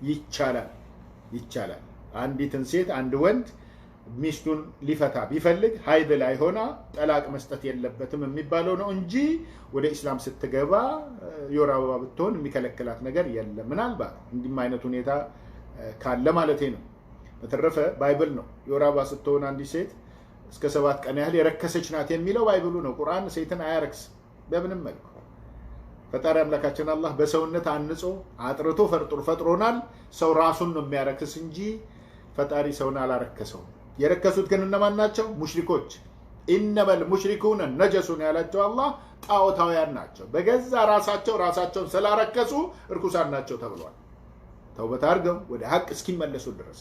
ይቻላል። አንዲትን ሴት አንድ ወንድ ሚስቱን ሊፈታ ቢፈልግ ሀይድ ላይ ሆና ጠላቅ መስጠት የለበትም የሚባለው ነው እንጂ ወደ ኢስላም ስትገባ የወር አበባ ብትሆን የሚከለክላት ነገር የለም። ምናልባት እንዲህም አይነት ሁኔታ ካለ ማለቴ ነው። በተረፈ ባይብል ነው የወር አበባ ስትሆን አንዲት ሴት እስከ 7 ቀን ያህል የረከሰች ናት የሚለው ባይብሉ ነው። ቁርአን ሴትን አያረክስ በምንም መልኩ። ፈጣሪ አምላካችን አላህ በሰውነት አንጾ አጥርቶ ፈጥሮናል። ሰው ራሱን ነው የሚያረክስ እንጂ ፈጣሪ ሰውን አላረከሰውም። የረከሱት ግን እነማን ናቸው? ሙሽሪኮች። ኢነመል ሙሽሪኩነ ነጀሱን ያላቸው አላህ ጣዖታውያን ናቸው። በገዛ ራሳቸውን ስላረከሱ እርኩሳን ናቸው ተብሏል። ተውበት አድርገው ወደ ሀቅ እስኪመለሱ ድረስ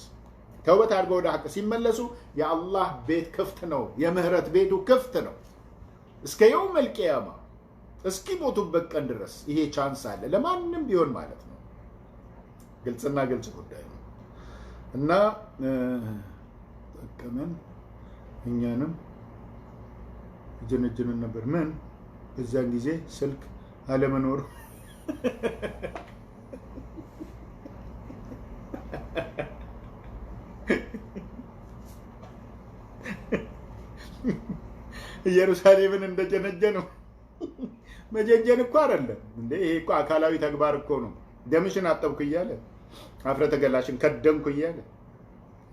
ተውበት አድርገው ወደ ሀቅ ሲመለሱ የአላህ ቤት ክፍት ነው። የምህረት ቤቱ ክፍት ነው እስከ የውመል ቂያማ እስኪ ሞቱበት ቀን ድረስ ይሄ ቻንስ አለ ለማንም ቢሆን ማለት ነው። ግልጽና ግልጽ ጉዳይ ነው እና እኛንም ጀነጀነን ነበር። ምን በዛን ጊዜ ስልክ አለመኖር ኢየሩሳሌምን እንደጀነጀነው መጀንጀን እኮ አይደለም እንዴ! ይሄ እኮ አካላዊ ተግባር እኮ ነው። ደምሽን አጠብኩ እያለ አፍረተ ገላሽን ከደምኩ እያለ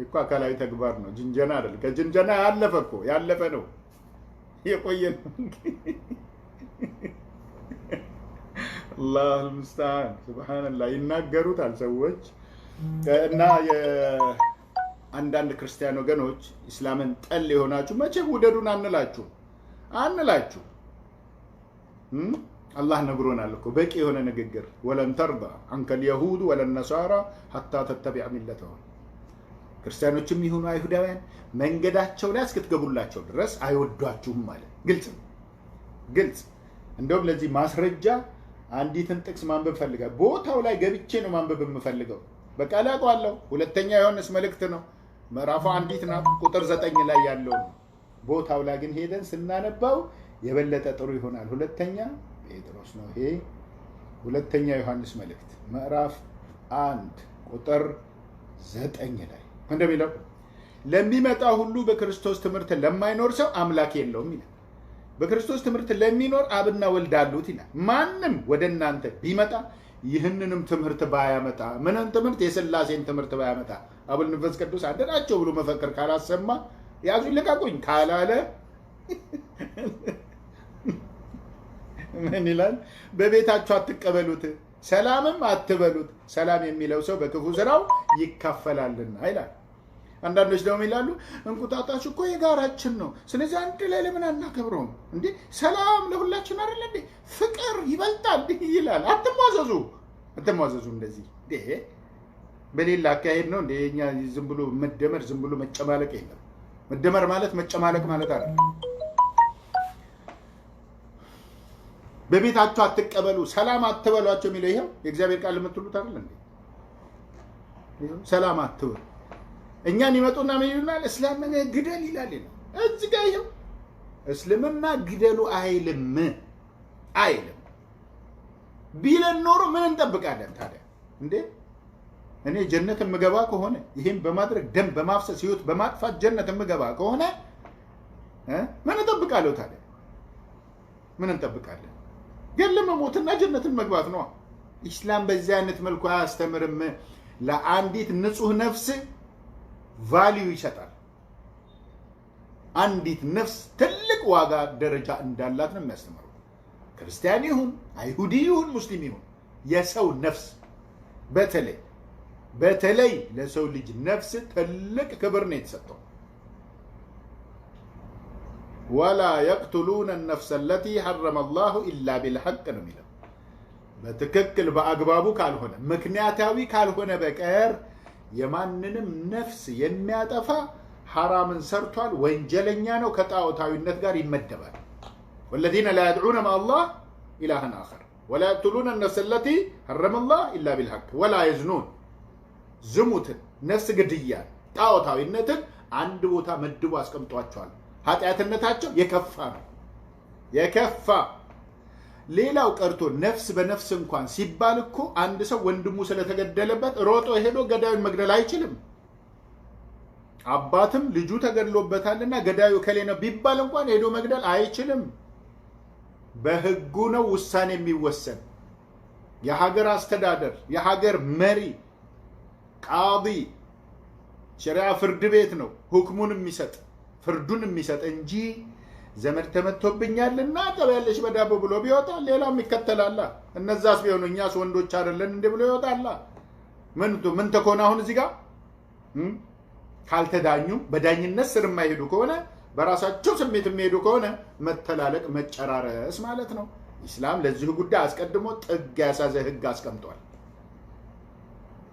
እኮ አካላዊ ተግባር ነው፣ ጅንጀና አይደለም። ከጅንጀና ያለፈ እኮ ያለፈ ነው፣ የቆየ ነው። አላህ المستعان ሱብሃንአላህ። ይናገሩታል ሰዎች እና አንዳንድ ክርስቲያን ወገኖች እስላምን ጠል የሆናችሁ መቼም ውደዱን አንላችሁ አላህ ነግሮናል እኮ በቂ የሆነ ንግግር። ወለን ተርዳ አንከል የሁድ ወለን ነሳራ ሐታ ተተቢዕ ሚለተሁም። ክርስቲያኖችም ይሁኑ አይሁዳውያን መንገዳቸው ላይ እስክትገቡላቸው ድረስ አይወዷችሁም ማለት ግልጽ ነው፣ ግልጽ። እንደውም ለዚህ ማስረጃ አንዲትን ጥቅስ ማንበብ ፈልጋለሁ። ቦታው ላይ ገብቼ ነው ማንበብ የምፈልገው። በቃ ላውቀዋለሁ። ሁለተኛ ዮሐንስ መልእክት ነው፣ ምዕራፉ 1 ናት፣ ቁጥር 9 ላይ ያለው ነው። ቦታው ላይ ግን ሄደን ስናነባው የበለጠ ጥሩ ይሆናል። ሁለተኛ ጴጥሮስ ነው ይሄ። ሁለተኛ ዮሐንስ መልእክት ምዕራፍ 1 ቁጥር 9 ላይ እንደሚለው ለሚመጣ ሁሉ በክርስቶስ ትምህርት ለማይኖር ሰው አምላክ የለውም ይላል። በክርስቶስ ትምህርት ለሚኖር አብና ወልድ አሉት ይላል። ማንም ወደ እናንተ ቢመጣ ይህንንም ትምህርት ባያመጣ፣ ምንን ትምህርት? የሥላሴን ትምህርት ባያመጣ፣ አብ ወልድ መንፈስ ቅዱስ አንድ ናቸው ብሎ መፈክር ካላሰማ፣ ያዙኝ ልቀቁኝ ካላለ ምን ይላል? በቤታችሁ አትቀበሉት፣ ሰላምም አትበሉት፣ ሰላም የሚለው ሰው በክፉ ስራው ይካፈላልና ይላል። አንዳንዶች ደግሞ ይላሉ እንቁጣጣሽ እኮ የጋራችን ነው፣ ስለዚህ አንድ ላይ ለምን አናከብረውም እንዴ? ሰላም ለሁላችን አይደል እንዴ? ፍቅር ይበልጣል ይላል። አትሟዘዙ እንደዚህ በሌላ አካሄድ ነው እንደ እኛ ዝም ብሎ መደመር፣ ዝም ብሎ መጨማለቅ የለም። መደመር ማለት መጨማለቅ ማለት አይደለም። በቤታችሁ አትቀበሉ፣ ሰላም አትበሏቸው የሚለው ይሄው የእግዚአብሔር ቃል የምትሉት አይደል እንዴ? ሰላም አትበሉ። እኛን ይመጡና ምን ይሉናል? እስላምን ግደል ይላል። እዚህ ጋር ይሄው እስልምና ግደሉ አይልም ቢለን ኖሮ ምን እንጠብቃለን ታዲያ እንዴ? እኔ ጀነት የምገባ ከሆነ ይሄን በማድረግ ደም በማፍሰስ ህይወት በማጥፋት ጀነት የምገባ ከሆነ ምን እንጠብቃለሁ ታዲያ? ምን እንጠብቃለን? ግን ለመሞትና ጀነትን መግባት ነው። ኢስላም በዚህ አይነት መልኩ አያስተምርም። ለአንዲት ንጹህ ነፍስ ቫልዩ ይሰጣል። አንዲት ነፍስ ትልቅ ዋጋ ደረጃ እንዳላት ነው የሚያስተምረው። ክርስቲያን ይሁን አይሁዲ ይሁን ሙስሊም ይሁን የሰው ነፍስ በተለይ ለሰው ልጅ ነፍስ ትልቅ ክብር ነው የተሰጠው። ወላ የቅቱሉነ ነፍሰ ለቲ ሐረመ አላሁ ኢላ ቢልሐቅ ነው የሚለው። በትክክል በአግባቡ ካልሆነ ምክንያታዊ ካልሆነ በቀር የማንንም ነፍስ የሚያጠፋ ሐራምን ሰርቷል፣ ወንጀለኛ ነው፣ ከጣዖታዊነት ጋር ይመደባል። ወለዚነ ላ የድዑነ መዐ አላህ ኢላሀን አኸር ወላ የቅቱሉነ ነፍሰ ለቲ ሐረመ አላህ ኢላ ቢልሐቅ ወላ የዝኑን። ዝሙትን፣ ነፍስ ግድያን፣ ጣዖታዊነትን አንድ ቦታ መድቦ አስቀምጧቸዋል። ኃጢአትነታቸው የከፋ ነው፣ የከፋ። ሌላው ቀርቶ ነፍስ በነፍስ እንኳን ሲባል እኮ አንድ ሰው ወንድሙ ስለተገደለበት ሮጦ ሄዶ ገዳዩን መግደል አይችልም። አባትም ልጁ ተገድሎበታልና ገዳዩ ከሌ ነው ቢባል እንኳን ሄዶ መግደል አይችልም። በህጉ ነው ውሳኔ የሚወሰን። የሀገር አስተዳደር፣ የሀገር መሪ፣ ቃዲ፣ ሸሪዓ ፍርድ ቤት ነው ሁክሙን የሚሰጥ ፍርዱን የሚሰጥ እንጂ ዘመድ ተመቶብኛልና ተበያለሽ በዳቦ ብሎ ቢወጣ ሌላም ይከተላል። እነዛስ ቢሆኑ እኛስ ወንዶች አይደለን እንዴ ብሎ ይወጣል። ምን ተኮነ? አሁን እዚህ ጋር ካልተዳኙ በዳኝነት ስር የማይሄዱ ከሆነ በራሳቸው ስሜት የሚሄዱ ከሆነ መተላለቅ፣ መጨራረስ ማለት ነው። ኢስላም ለዚህ ጉዳይ አስቀድሞ ጥግ ያሳዘ ህግ አስቀምጧል።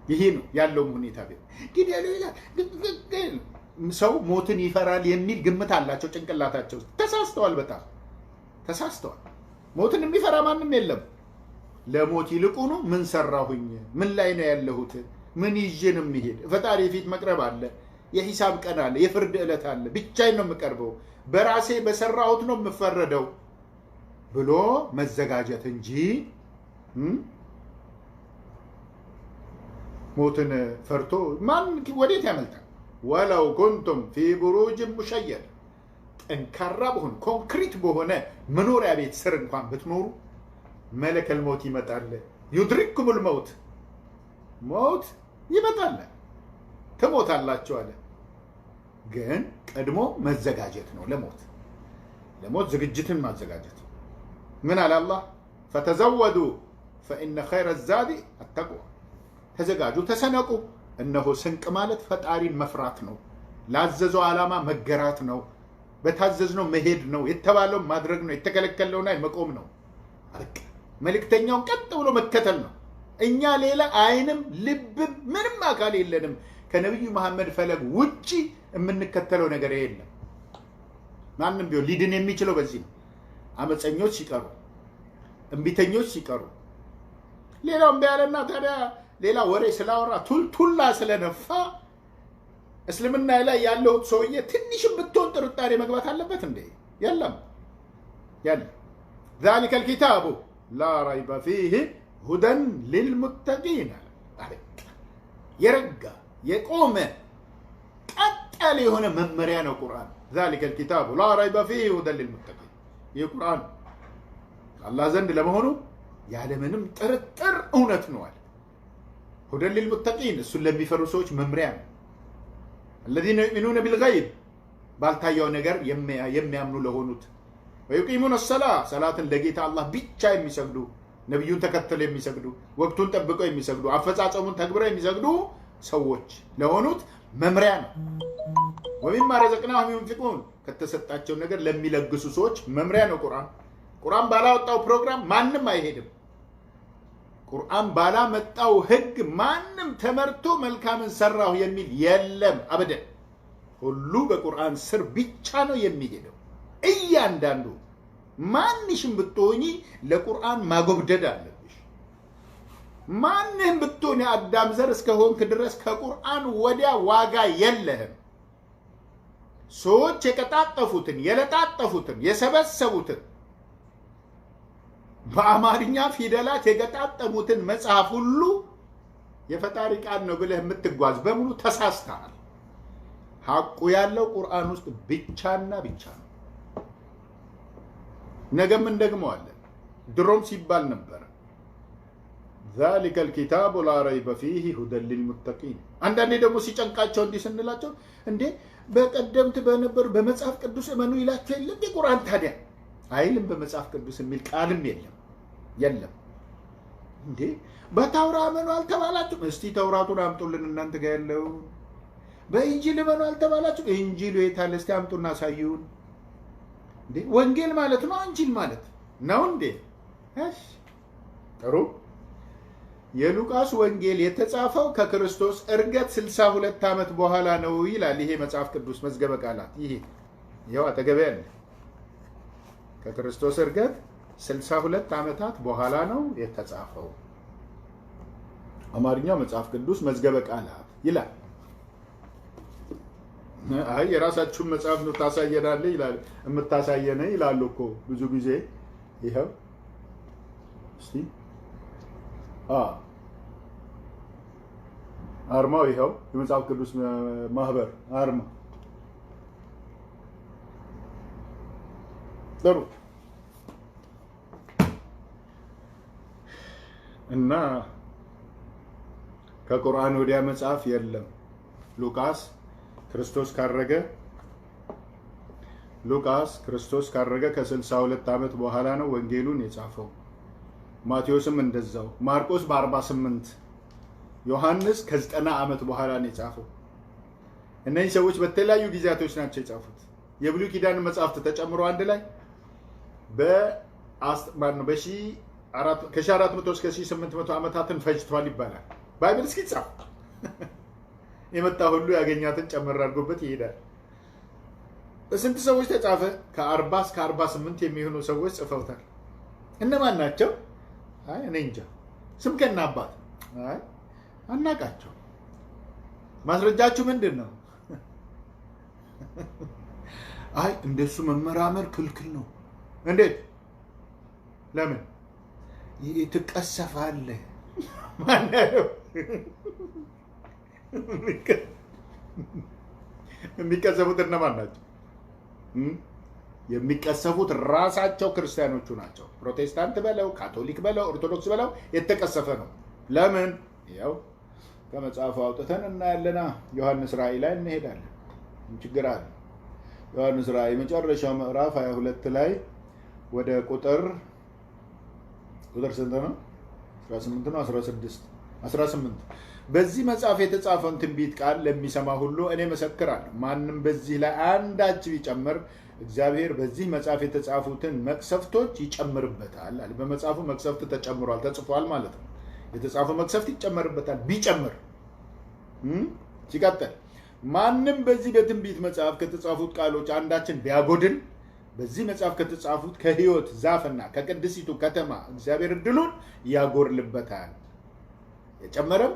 ይሄ ነው ያለውም ሁኔታ። ሰው ሞትን ይፈራል የሚል ግምት አላቸው ጭንቅላታቸው። ተሳስተዋል፣ በጣም ተሳስተዋል። ሞትን የሚፈራ ማንም የለም። ለሞት ይልቁኑ ምን ሰራሁኝ፣ ምን ላይ ነው ያለሁት፣ ምን ይዤ ነው የሚሄድ፣ ፈጣሪ ፊት መቅረብ አለ። የሂሳብ ቀን አለ፣ የፍርድ ዕለት አለ። ብቻዬን ነው የምቀርበው፣ በራሴ በሰራሁት ነው የምፈረደው ብሎ መዘጋጀት እንጂ ሞትን ፈርቶ ማን ወዴት ያመልጣል? ወለው ኩንቱም ፊ ቡሩጅ ሙሸየድ ጠንካራ በሆነ ኮንክሪት በሆነ መኖሪያ ቤት ስር እንኳን ብትኖሩ መለከል ሞት ይመጣል። ዩድሪክሙል መውት ሞት ይመጣል፣ ትሞታላችሁ አለ። ግን ቀድሞ መዘጋጀት ነው። ለሞት ዝግጅትን ማዘጋጀት። ምን አለ አላህ? ፈተዘወዱ ፈኢነ ኸይረ ዛዲ አተቅዋ። ተዘጋጁ፣ ተሰነቁ። እነሆ ስንቅ ማለት ፈጣሪን መፍራት ነው። ላዘዘው ዓላማ መገራት ነው። በታዘዝነው መሄድ ነው። የተባለው ማድረግ ነው። የተከለከለው ላይ መቆም ነው። መልእክተኛውን ቀጥ ብሎ መከተል ነው። እኛ ሌላ አይንም ልብም ምንም አካል የለንም። ከነቢዩ መሐመድ ፈለግ ውጪ የምንከተለው ነገር የለም። ማንም ቢሆን ሊድን የሚችለው በዚህ ነው። አመፀኞች ሲቀሩ፣ እምቢተኞች ሲቀሩ፣ ሌላው እምቢ ያለና ታዲያ ሌላ ወሬ ስላወራ ቱልቱላ ስለነፋ እስልምና ላይ ያለው ሰውዬ ትንሽም ብትሆን ጥርጣሬ መግባት አለበት እንዴ? የለም የለም። ذلك الكتاب لا ريب فيه هدى للمتقين የረጋ የቆመ ቀጥ ያለ የሆነ መመሪያ ነው ቁርአን። ذلك الكتاب لا ريب فيه هدى للمتقين። ይህ ቁርአን አላህ ዘንድ ለመሆኑ ያለምንም ጥርጥር እውነት ነው አለ። هدى للمتقين እሱን ለሚፈሩ ሰዎች መምሪያ ነው። الذين يؤمنون بالغيب ባልታየው ነገር የሚያምኑ ለሆኑት ويقيمون الصلاة ሰላትን ለጌታ አላህ ብቻ የሚሰግዱ፣ ነብዩን ተከተለው የሚሰግዱ፣ ወቅቱን ጠብቀው የሚሰግዱ፣ አፈጻጸሙን ተግብረው የሚሰግዱ ሰዎች ለሆኑት መምሪያ ነው። ومما رزقناهم ينفقون ከተሰጣቸው ነገር ለሚለግሱ ሰዎች መምሪያ ነው ቁርአን ባላወጣው ፕሮግራም ማንም አይሄድም። ቁርአን ባላመጣው ህግ ማንም ተመርቶ መልካምን ሰራሁ የሚል የለም። አበደን ሁሉ በቁርአን ስር ብቻ ነው የሚሄደው። እያንዳንዱ ማንሽም ብትሆኚ ለቁርአን ማጎብደድ አለብሽ። ማንንም ብትሆኚ አዳም ዘር እስከሆንክ ድረስ ከቁርአን ወዲያ ዋጋ የለህም። ሰዎች የቀጣጠፉትን የለጣጠፉትን የሰበሰቡትን በአማርኛ ፊደላት የገጣጠሙትን መጽሐፍ ሁሉ የፈጣሪ ቃል ነው ብለህ የምትጓዝ በሙሉ ተሳስተሃል። ሐቁ ያለው ቁርአን ውስጥ ብቻና ብቻ ነው። ነገም እንደግመዋለን። ድሮም ሲባል ነበር ذلك الكتاب لا ريب فيه هدى للمتقين። አንዳንዴ ደግሞ ሲጨንቃቸው እንዲህ ስንላቸው እንዴ በቀደምት በነበር በመጽሐፍ ቅዱስ እመኑ ይላቸው የለ እንዴ ቁርአን ታዲያ አይልም። በመጽሐፍ ቅዱስ የሚል ቃልም የለም እንዴ። በታውራ እመኑ አልተባላችሁም? እስቲ ተውራቱን አምጡልን እናንተ ጋር ያለው። በኢንጂል እመኑ አልተባላችሁም? ኢንጂሉ የት አለ? እስቲ አምጡና አሳዩን። እንዴ ወንጌል ማለት ነው ኢንጂል ማለት ነው እንዴ? እሺ ጥሩ። የሉቃስ ወንጌል የተጻፈው ከክርስቶስ እርገት 62 ዓመት በኋላ ነው ይላል ይሄ መጽሐፍ ቅዱስ መዝገበ ቃላት። ይሄ ያው አጠገቤ ያለ ከክርስቶስ እርገት 62 ዓመታት በኋላ ነው የተጻፈው። አማርኛው መጽሐፍ ቅዱስ መዝገበ ቃላት ይላል። አይ የራሳችሁን መጽሐፍ ነው ታሳየናለህ ይላል። የምታሳየነ ይላሉ እኮ ብዙ ጊዜ። ይሄው እስቲ አርማው ይሄው የመጽሐፍ ቅዱስ ማህበር አርማ። ጥሩ እና ከቁርአን ወዲያ መጽሐፍ የለም። ሉቃስ ክርስቶስ ካረገ ከ62 ዓመት በኋላ ነው ወንጌሉን የጻፈው። ማቴዎስም እንደዛው፣ ማርቆስ በ48፣ ዮሐንስ ከ90 ዓመት በኋላ ነው የጻፈው። እነዚህ ሰዎች በተለያዩ ጊዜያቶች ናቸው የጻፉት። የብሉይ ኪዳን መጽሐፍት ተጨምሮ አንድ ላይ ከ1400 እስከ 1800 ዓመታትን ፈጅቷል ይባላል። ባይብል እስኪጻፍ የመጣ ሁሉ ያገኛትን ጨመር አድርጎበት ይሄዳል። በስንት ሰዎች ተጻፈ? ከ40 እስከ 48 የሚሆኑ ሰዎች ጽፈውታል። እነማን ናቸው? አይ እኔ እንጃ። ስም ከና አባት አይ አናቃቸው። ማስረጃችሁ ምንድን ነው? አይ እንደሱ መመራመር ክልክል ነው። እንዴት? ለምን? ትቀሰፋለህ። ማን ያለው? የሚቀሰፉት እነማን ናቸው? የሚቀሰፉት ራሳቸው ክርስቲያኖቹ ናቸው። ፕሮቴስታንት በለው፣ ካቶሊክ በለው፣ ኦርቶዶክስ በለው የተቀሰፈ ነው። ለምን? ያው ከመጽሐፉ አውጥተን እናያለና ዮሐንስ ራእይ ላይ እንሄዳለን። ችግር አለ። ዮሐንስ ራእይ መጨረሻው ምዕራፍ 22 ላይ ወደ ቁጥር ስንት ነው? 18 ነው 18 በዚህ መጽሐፍ የተጻፈውን ትንቢት ቃል ለሚሰማ ሁሉ እኔ መሰክራለሁ። ማንም በዚህ ላይ አንዳች ቢጨምር እግዚአብሔር በዚህ መጽሐፍ የተጻፉትን መቅሰፍቶች ይጨምርበታል አለ። በመጽሐፉ መቅሰፍት ተጨምሯል፣ ተጽፏል ማለት ነው። የተጻፈው መቅሰፍት ይጨመርበታል ቢጨምር። ሲቀጥል ማንም በዚህ በትንቢት መጽሐፍ ከተጻፉት ቃሎች አንዳችን ቢያጎድል በዚህ መጽሐፍ ከተጻፉት ከሕይወት ዛፍና ከቅድስቲቱ ከተማ እግዚአብሔር ዕድሉን ያጎርልበታል። የጨመረም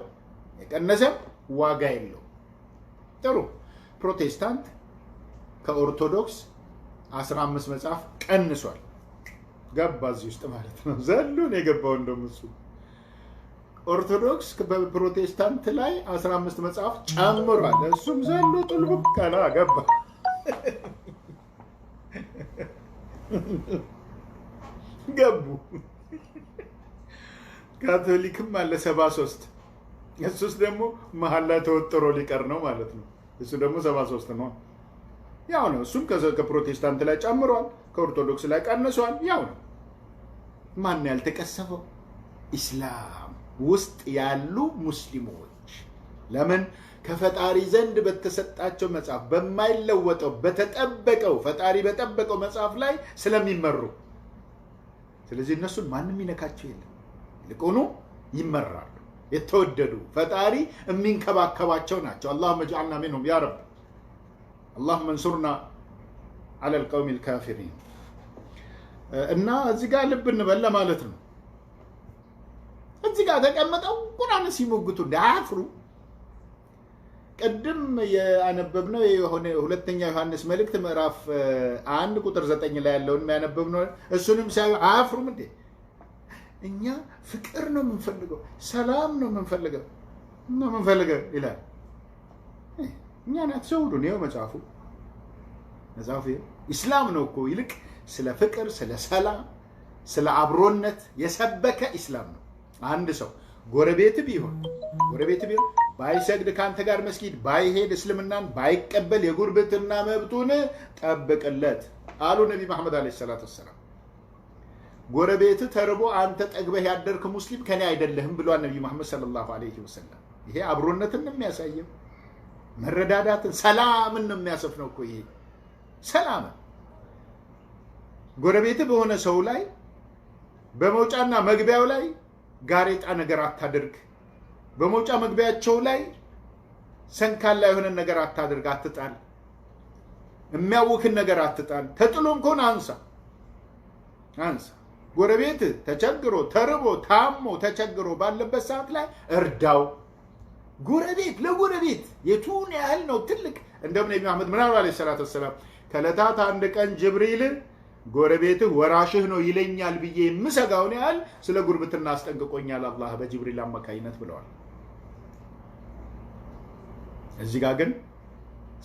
የቀነሰም ዋጋ የለው። ጥሩ። ፕሮቴስታንት ከኦርቶዶክስ 15 መጽሐፍ ቀንሷል። ገባ እዚህ ውስጥ ማለት ነው። ዘሉን የገባው እንደምሱ ኦርቶዶክስ በፕሮቴስታንት ላይ 15 መጽሐፍ ጨምሯል። እሱም ዘሎ ጥልቡቅ ካላ ገባ። ገቡ። ካቶሊክም አለ 73። እሱስ ደግሞ መሀል ላይ ተወጥሮ ሊቀር ነው ማለት ነው። እሱ ደግሞ 73 ነው። ያው ነው። እሱም ከፕሮቴስታንት ላይ ጨምሯል፣ ከኦርቶዶክስ ላይ ቀንሷል። ያው ነው። ማን ያልተቀሰፈው? ኢስላም ውስጥ ያሉ ሙስሊሞች። ለምን? ከፈጣሪ ዘንድ በተሰጣቸው መጽሐፍ በማይለወጠው በተጠበቀው ፈጣሪ በጠበቀው መጽሐፍ ላይ ስለሚመሩ። ስለዚህ እነሱን ማንም ይነካቸው የለም። ይልቁኑ ይመራሉ። የተወደዱ ፈጣሪ የሚንከባከባቸው ናቸው። አላሁመ ጅዐልና ሚንሁም ያ ረብ። አላሁመ እንሱርና ዐለል ቀውሚል ካፊሪን። እና እዚህ ጋር ልብ እንበል ማለት ነው። እዚህ ጋር ተቀምጠው ቁርአን ሲሞግቱ እንዳያፍሩ። ቅድም ያነበብነው የሆነ ሁለተኛ ዮሐንስ መልእክት ምዕራፍ 1 ቁጥር 9 ላይ ያለውን ያነበብነው እሱንም ሳይሆን አያፍሩም እንዴ? እኛ ፍቅር ነው የምንፈልገው፣ ሰላም ነው የምንፈልገው ይላል። እኛ አትሰውዱን። ይኸው መጽሐፉ ኢስላም ነው እኮ። ይልቅ ስለ ፍቅር፣ ስለ ሰላም፣ ስለ አብሮነት የሰበከ ኢስላም ነው። አንድ ሰው ጎረቤት ቢሆን ባይሰግድ ከአንተ ጋር መስጊድ ባይሄድ እስልምናን ባይቀበል የጉርብትና መብቱን ጠብቅለት አሉ ነቢ መሐመድ ዓለይሂ ሰላቱ ወሰላም። ጎረቤት ተርቦ አንተ ጠግበህ ያደርክ ሙስሊም ከኔ አይደለህም ብሏል ነቢ መሐመድ ሰለላሁ ዐለይሂ ወሰለም። ይሄ አብሮነትን ነው የሚያሳየው፣ መረዳዳትን፣ ሰላምን ነው የሚያሰፍነው እኮ ይሄ ሰላም። ጎረቤት በሆነ ሰው ላይ በመውጫና መግቢያው ላይ ጋሬጣ ነገር አታድርግ። በመውጫ መግቢያቸው ላይ ሰንካላ የሆነ ነገር አታድርግ፣ አትጣል። የሚያውክን ነገር አትጣል። ተጥሎም ከሆነ አንሳ። ጎረቤት ተቸግሮ ተርቦ ታሞ ተቸግሮ ባለበት ሰዓት ላይ እርዳው። ጎረቤት ለጎረቤት የቱን ያህል ነው ትልቅ። እንደምን ነቢ መሐመድ ምን አሉ ዓለይሂ ሰላቱ ወሰላም? ከዕለታት አንድ ቀን ጅብሪል ጎረቤትህ ወራሽህ ነው ይለኛል ብዬ የምሰጋውን ያህል ስለ ጉርብትና አስጠንቅቆኛል አላህ በጅብሪል አማካይነት ብለዋል። እዚህ ጋር ግን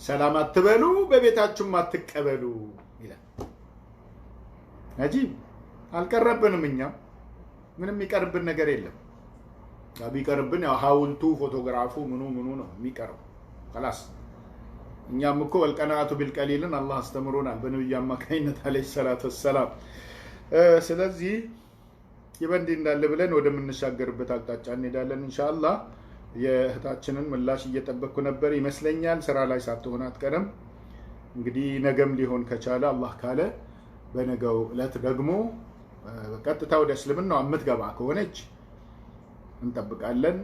ሰላም አትበሉ በቤታችሁም አትቀበሉ ይላል። አጂብ። አልቀረብንም። እኛ ምንም የሚቀርብን ነገር የለም። ቢቀርብን ያው ሐውልቱ ፎቶግራፉ ምኑ ነው የሚቀርብ خلاص። እኛም እኮ ወልቀናቱ ቢልቀሊልን አላህ አስተምሮናል በነብዩ አማካይነት አለይሂ ሰላቱ ወሰላም። ስለዚህ ይበንዲ እንዳለ ብለን ወደምንሻገርበት አቅጣጫ እንሄዳለን ኢንሻአላህ። የእህታችንን ምላሽ እየጠበቅኩ ነበር ይመስለኛል። ስራ ላይ ሳትሆን አትቀርም። እንግዲህ ነገም ሊሆን ከቻለ አላህ ካለ በነገው ዕለት ደግሞ ቀጥታ ወደ እስልምናው የምትገባ ከሆነች እንጠብቃለን።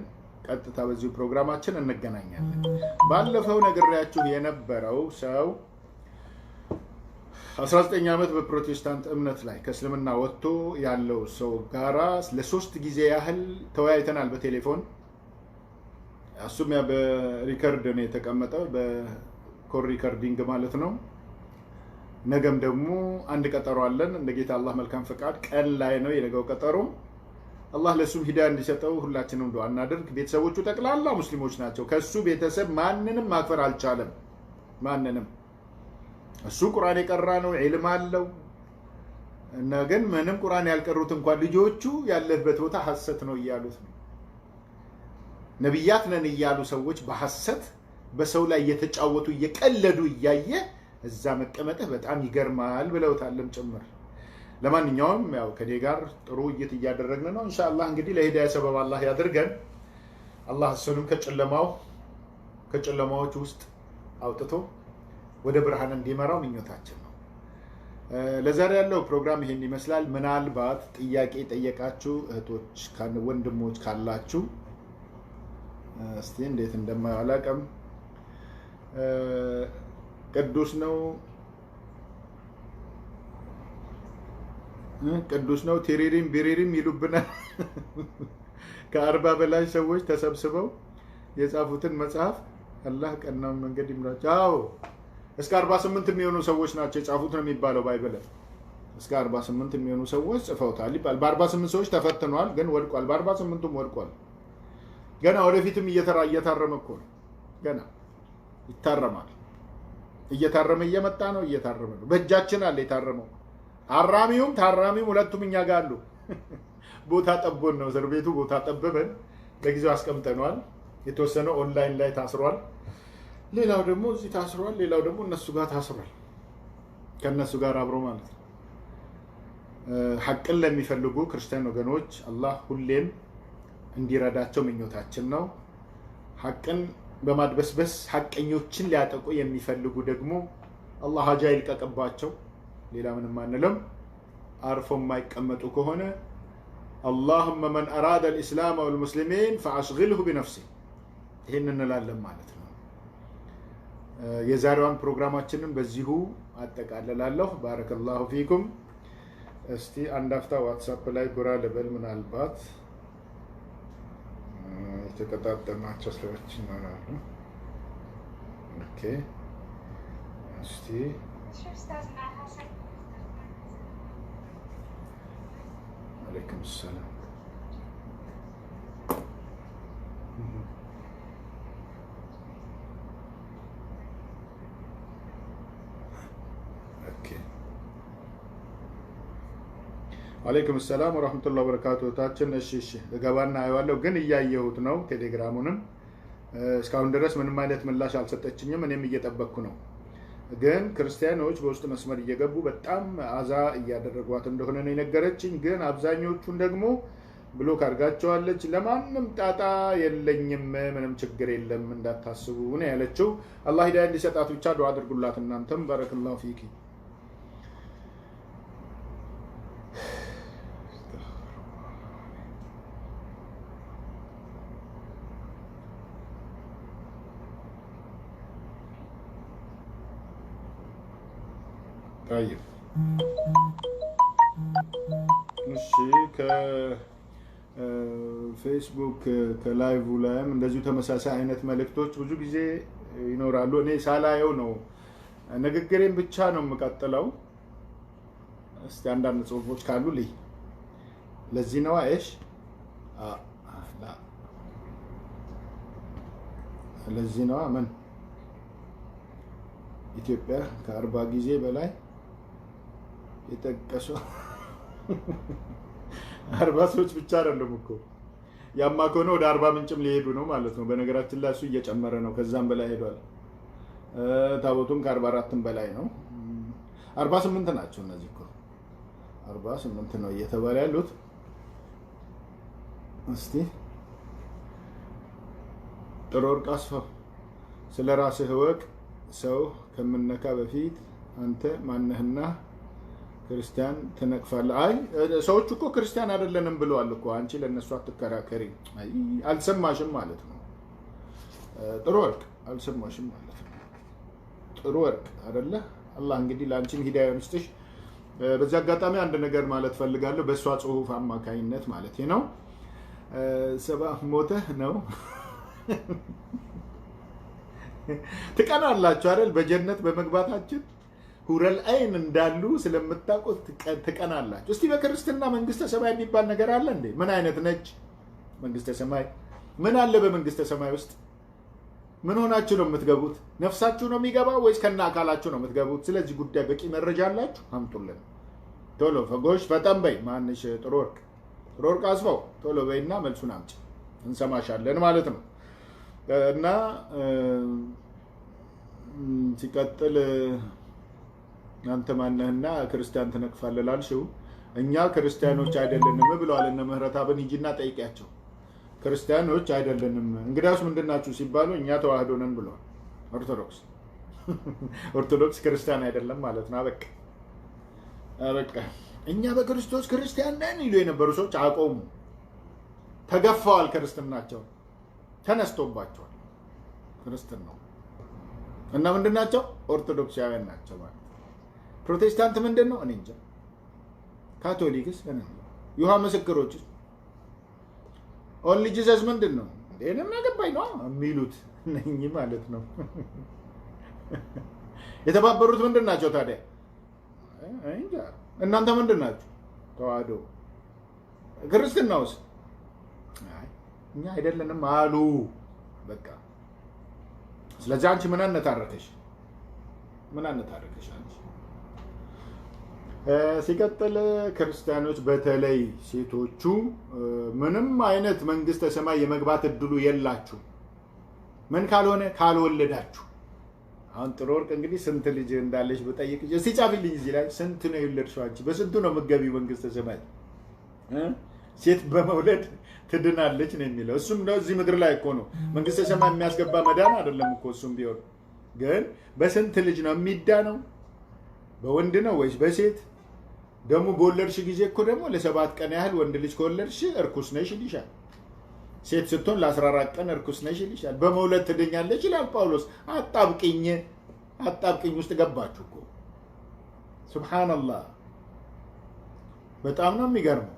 ቀጥታ በዚህ ፕሮግራማችን እንገናኛለን። ባለፈው ነግሬያችሁ የነበረው ሰው 19 ዓመት በፕሮቴስታንት እምነት ላይ ከእስልምና ወጥቶ ያለው ሰው ጋራ ለ3 ጊዜ ያህል ተወያይተናል በቴሌፎን። እሱም በሪከርድ ነው የተቀመጠው፣ በኮል ሪከርዲንግ ማለት ነው። ነገም ደግሞ አንድ ቀጠሮ አለን እንደ ጌታ አላህ መልካም ፈቃድ ቀን ላይ ነው የነገው ቀጠሮ። አላህ ለሱም ሂዳያ እንዲሰጠው ሁላችንም ዱዓ እናድርግ። ቤተሰቦቹ ጠቅላላ ሙስሊሞች ናቸው። ከሱ ቤተሰብ ማንንም ማክፈር አልቻለም። ማንንም እሱ ቁርአን የቀራ ነው ዒልም አለው እና ግን ምንም ቁርአን ያልቀሩት እንኳን ልጆቹ ያለበት ቦታ ሐሰት ነው እያሉት ነው። ነብያት ነን እያሉ ሰዎች በሐሰት በሰው ላይ እየተጫወቱ እየቀለዱ እያየ እዛ መቀመጥህ በጣም ይገርማል ብለውታልም ጭምር። ለማንኛውም ያው ከኔ ጋር ጥሩ ውይይት እያደረግን ነው። ኢንሻአላህ እንግዲህ ለሂዳያ ሰበብ አላህ ያድርገን። አላህ እሱንም ከጨለማዎች ውስጥ አውጥቶ ወደ ብርሃን እንዲመራው ምኞታችን ነው። ለዛሬ ያለው ፕሮግራም ይሄን ይመስላል። ምናልባት ጥያቄ ጠየቃችሁ እህቶች ወንድሞች ካላችሁ እስቲ እንዴት እንደማያላቀም ቅዱስ ነው ቴሪሪም ቢሪሪም ይሉብናል። ከ40 በላይ ሰዎች ተሰብስበው የጻፉትን መጽሐፍ አላህ ቀናውን መንገድ ይምራቸው። አዎ እስከ 48 የሚሆኑ ሰዎች ናቸው የጻፉት ነው የሚባለው ባይብል። እስከ 48 የሚሆኑ ሰዎች ጽፈውታል ይባል። በ48 ሰዎች ተፈትኗል፣ ግን ወድቋል። በ48ቱም ወድቋል። ገና ወደፊትም እየታረመ እኮ ነው። ገና ይታረማል። እየታረመ እየመጣ ነው። እየታረመ ነው። በእጃችን አለ የታረመው። አራሚውም ታራሚውም ሁለቱም እኛ ጋር አሉ። ቦታ ጠቦን ነው እስር ቤቱ ቦታ ጠበበን። ለጊዜው አስቀምጠነዋል። የተወሰነ ኦንላይን ላይ ታስሯል። ሌላው ደግሞ እዚህ ታስሯል። ሌላው ደግሞ እነሱ ጋር ታስሯል። ከነሱ ጋር አብሮ ማለት ነው። ሐቅን ለሚፈልጉ ክርስቲያን ወገኖች አላህ ሁሌም እንዲረዳቸው ምኞታችን ነው። ሐቅን በማድበስበስ ሐቀኞችን ሊያጠቁ የሚፈልጉ ደግሞ አላህ ሀጃ ይልቀቅባቸው። ሌላ ምንም አንልም። አርፎ የማይቀመጡ ከሆነ اللهم من أراد الإسلام والمسلمين فأشغله بنفسه ይህን እንላለን ማለት ነው። የዛሬዋን ፕሮግራማችንን በዚሁ አጠቃልላለሁ። ባረከላሁ ፊኩም። እስቲ አንድ አፍታ ዋትስአፕ ላይ ጎራ ልበል። ምናልባት የተቀጣጠማቸው ሰዎች ይኖራሉ። ኦኬ እስቲ عليكم السلام. عليكم السلام ورحمة الله وبركاته. ታችን እሺ ገባና አየዋለሁ፣ ግን እያየሁት ነው። ቴሌግራሙንም እስካሁን ድረስ ምንም አይነት ምላሽ አልሰጠችኝም። እኔም እየጠበቅኩ ነው። ግን ክርስቲያኖች በውስጥ መስመር እየገቡ በጣም አዛ እያደረጓት እንደሆነ ነው የነገረችኝ። ግን አብዛኞቹን ደግሞ ብሎክ አድርጋቸዋለች። ለማንም ጣጣ የለኝም፣ ምንም ችግር የለም እንዳታስቡ ነው ያለችው። አላህ ሂዳያ እንዲሰጣት ብቻ ዱዓ አድርጉላት እናንተም። ባረከላሁ ፊኪ። طيب እሺ ከፌስቡክ ከላይቭ ላይም እንደዚሁ ተመሳሳይ አይነት መልእክቶች ብዙ ጊዜ ይኖራሉ። እኔ ሳላየው ነው ንግግሬን ብቻ ነው የምቀጥለው። እስቲ አንዳንድ ጽሁፎች ካሉ ልይ ለዚህ ነው አይሽ ለዚህ ነው ምን ኢትዮጵያ ከ40 ጊዜ በላይ የጠቀሱ 40 ሰዎች ብቻ አይደለም እኮ ያማ ከሆነ ወደ 40 ምንጭም ሊሄዱ ነው ማለት ነው። በነገራችን ላይ እሱ እየጨመረ ነው፣ ከዛም በላይ ሄዷል። ታቦቱም ከ44ም በላይ ነው። 48 ናቸው እነዚህ እኮ 48 ነው እየተባለ ያሉት። እስቲ ጥሩ ወርቅ አስፋው ስለ ራስህ ወቅ ሰው ከምነካ በፊት አንተ ማነህና ክርስቲያን ትነቅፋለህ? አይ ሰዎች እኮ ክርስቲያን አይደለንም ብለዋል እኮ። አንቺ ለነሱ አትከራከሪ። አይ አልሰማሽም ማለት ነው። ጥሩ ወርቅ አልሰማሽም ማለት ነው። ጥሩ ወርቅ አይደለ? አላህ እንግዲህ ለአንቺም ሂዳያ ይስጥሽ። በዚህ አጋጣሚ አንድ ነገር ማለት ፈልጋለሁ፣ በእሷ ጽሁፍ አማካኝነት ማለት ነው። ሰባ ሞተህ ነው ትቀናላችሁ አይደል? በጀነት በመግባታችን ሁረል አይን እንዳሉ ስለምታውቁት ትቀናላችሁ። እስቲ በክርስትና መንግስተ ሰማይ የሚባል ነገር አለ እንዴ? ምን አይነት ነች መንግስተ ሰማይ? ምን አለ በመንግስተ ሰማይ ውስጥ? ምን ሆናችሁ ነው የምትገቡት? ነፍሳችሁ ነው የሚገባው ወይስ ከና አካላችሁ ነው የምትገቡት? ስለዚህ ጉዳይ በቂ መረጃ አላችሁ? አምጡልን ቶሎ። ፈጎሽ ፈጠን በይ። ማንሽ ጥሩ ወርቅ አስፋው ቶሎ በይና መልሱን አምጪ፣ እንሰማሻለን ማለት ነው። እና ሲቀጥል አንተ ማነህና ክርስቲያን ትነቅፋለህ ላልሽው፣ እኛ ክርስቲያኖች አይደለንም ብለዋል እነ ምህረተአብን። ሂጂና ጠይቂያቸው። ክርስቲያኖች አይደለንም እንግዲያውስ ምንድናችሁ ሲባሉ እኛ ተዋህዶ ነን ብለዋል። ኦርቶዶክስ ክርስቲያን አይደለም ማለት ነው። አበቃ። እኛ በክርስቶስ ክርስቲያን ነን ይሉ የነበሩ ሰዎች አቆሙ። ተገፈዋል። ክርስትናቸው ተነስቶባቸዋል። ክርስትናው እና ምንድናቸው? ኦርቶዶክሳውያን ናቸው ማለት። ፕሮቴስታንት ምንድን ነው? እኔ እንጃ። ካቶሊክስ ይሃ ምስክሮች ኦንሊ ጂሰስ ምንድን ነው? እኔም ያገባኝ ነው የሚሉት ነኝ ማለት ነው። የተባበሩት ምንድን ናቸው ታዲያ? እንጃ። እናንተ ምንድን ናችሁ? ተዋህዶ። ክርስትናውስ? እኛ አይደለንም አሉ። በቃ ስለዚህ አንቺ ምን አነታረከሽ? አንቺ? ሲቀጥል ክርስቲያኖች በተለይ ሴቶቹ ምንም አይነት መንግስተ ሰማይ የመግባት እድሉ የላችሁ። ምን ካልሆነ ካልወለዳችሁ። አሁን ጥሩ ወርቅ እንግዲህ ስንት ልጅ እንዳለሽ ብጠይቅ እስቲ ጻፊልኝ እዚህ ላይ ስንት ነው የወለድሽው አንቺ? በስንቱ ነው የምትገቢው መንግስተ ሰማይ? ሴት በመውለድ ትድናለች ነው የሚለው። እሱም ነው እዚህ ምድር ላይ እኮ ነው መንግስተ ሰማይ የሚያስገባ መዳን አይደለም እኮ። እሱም ቢሆን ግን በስንት ልጅ ነው የሚዳነው? በወንድ ነው ወይስ በሴት? ደግሞ በወለድሽ ጊዜ እኮ ደግሞ ለ7 ቀን ያህል ወንድ ልጅ ከወለድሽ እርኩስ ነሽ ይልሻል። ሴት ስትሆን ለ14 ቀን እርኩስ ነሽ ይልሻል። በመውለድ ትድኛለች ይላል ጳውሎስ። አጣብቅኝ ውስጥ ገባችሁ እኮ። ሱብሃንአላህ። በጣም ነው የሚገርመው።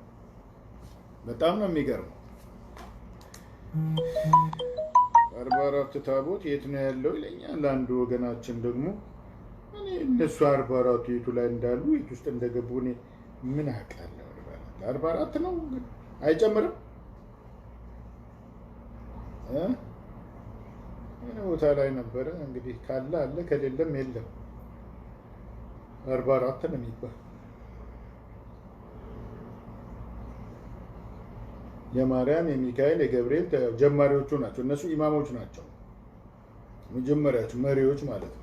44 ታቦት የት ነው ያለው ይለኛል አንዱ ወገናችን። ደግሞ እኔ እነሱ 44 የቱ ላይ እንዳሉ የት ውስጥ እንደገቡ እኔ ምን አውቃለሁ። 44 ነው አይጨምርም። ቦታ ላይ ነበረ እንግዲህ ካለ አለ ከሌለም የለም። 44 ነው የሚባል። የማርያም የሚካኤል የገብርኤል ጀማሪዎቹ ናቸው። እነሱ ኢማሞች ናቸው። መጀመሪያዎቹ መሪዎች ማለት ነው።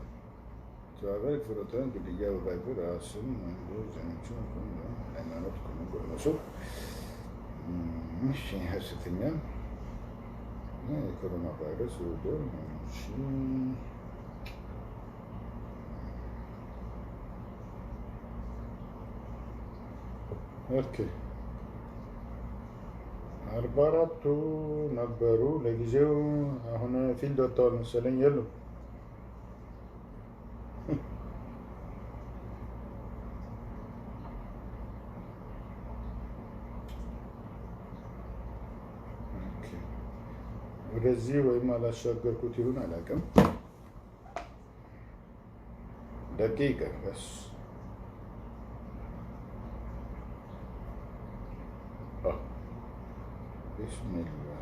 ተባባሪ ፍሮታን ግድያ በባይብል ራስን ዘንቹ ሃይማኖት ከመጎረሱ እሺ ሐሰተኛ የኮሮና ቫይረስ ወደ ኦኬ 44ቱ ነበሩ ለጊዜው። አሁን ፊልድ ወጥተዋል መሰለኝ የሉም። ወደዚህ ወይም አላሻገርኩት ይሁን አላውቅም። ደቂቃ በስ ቢስሚላህ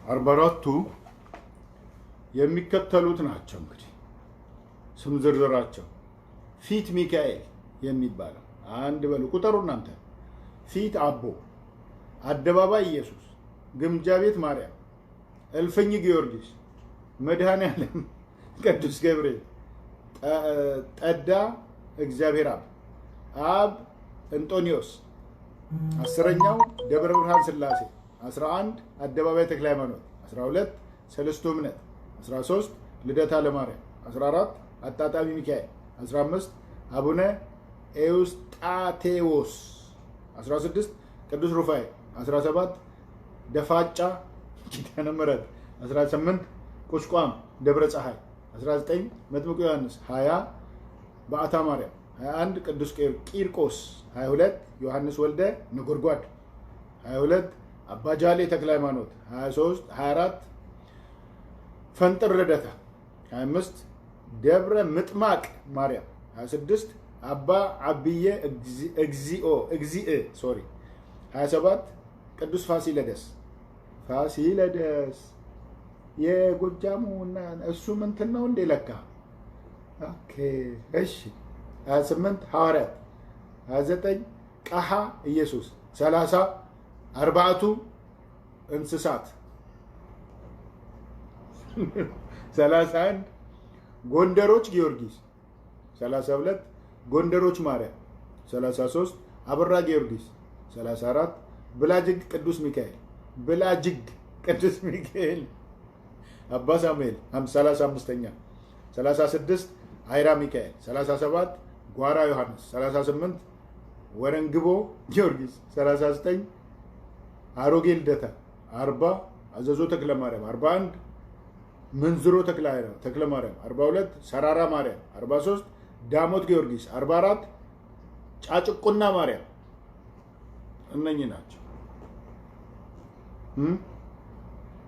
44ቱ የሚከተሉት ናቸው። እንግዲህ ስም ዝርዝራቸው ፊት ሚካኤል የሚባለው አንድ በሉ ቁጠሩ እናንተ። ፊት አቦ፣ አደባባይ ኢየሱስ፣ ግምጃ ቤት ማርያም፣ እልፍኝ ጊዮርጊስ፣ መድኃኔዓለም ቅዱስ ገብርኤል፣ ጠዳ እግዚአብሔር አብ እንጦኒዮስ፣ 10ኛው ደብረ ብርሃን ሥላሴ፣ 11 አደባባይ ተክለ ሃይማኖት፣ 12 ሰለስቱ እምነት፣ 13 ልደታ ለማርያም፣ 14 አጣጣሚ ሚካኤል፣ 15 አቡነ ኤውስጣቴዎስ፣ 16 ቅዱስ ሩፋኤል፣ 17 ደፋጫ ኪዳነ ምሕረት፣ 18 ቁስቋም ደብረ ፀሐይ፣ 19 መጥምቁ ዮሐንስ፣ 20 በዓታ ማርያም፣ 21 ቅዱስ ቂርቆስ፣ 22 ዮሐንስ ወልደ ነጎድጓድ፣ 22 አባጃሌ ተክለ ሃይማኖት 23 24 ፈንጥር ረደታ 25 ደብረ ምጥማቅ ማርያም 26 አባ አብዬ እግዚእ 27 ቅዱስ ፋሲለደስ የጎጃሙ እና እሱ ምንትን ነው እንደ ለካ ኦኬ እሺ 28 ሐዋርያት 29 ቀሃ ኢየሱስ 30 አርባዕቱ እንስሳት 31 ጎንደሮች ጊዮርጊስ 32 ጎንደሮች ማርያም 33 አበራ ጊዮርጊስ 34 ብላጅግ ቅዱስ ሚካኤል አባ ሳሙኤል 35ኛ 36 አይራ ሚካኤል 37 ጓራ ዮሐንስ 38 ወረንግቦ ጊዮርጊስ 39 አሮጌ ልደታ 40 አዘዞ ተክለ ማርያም 41 ምንዝሮ ተክለ ማርያም 42 ሰራራ ማርያም 43 ዳሞት ጊዮርጊስ 44 ጫጭቁና ማርያም እነኚህ ናቸው።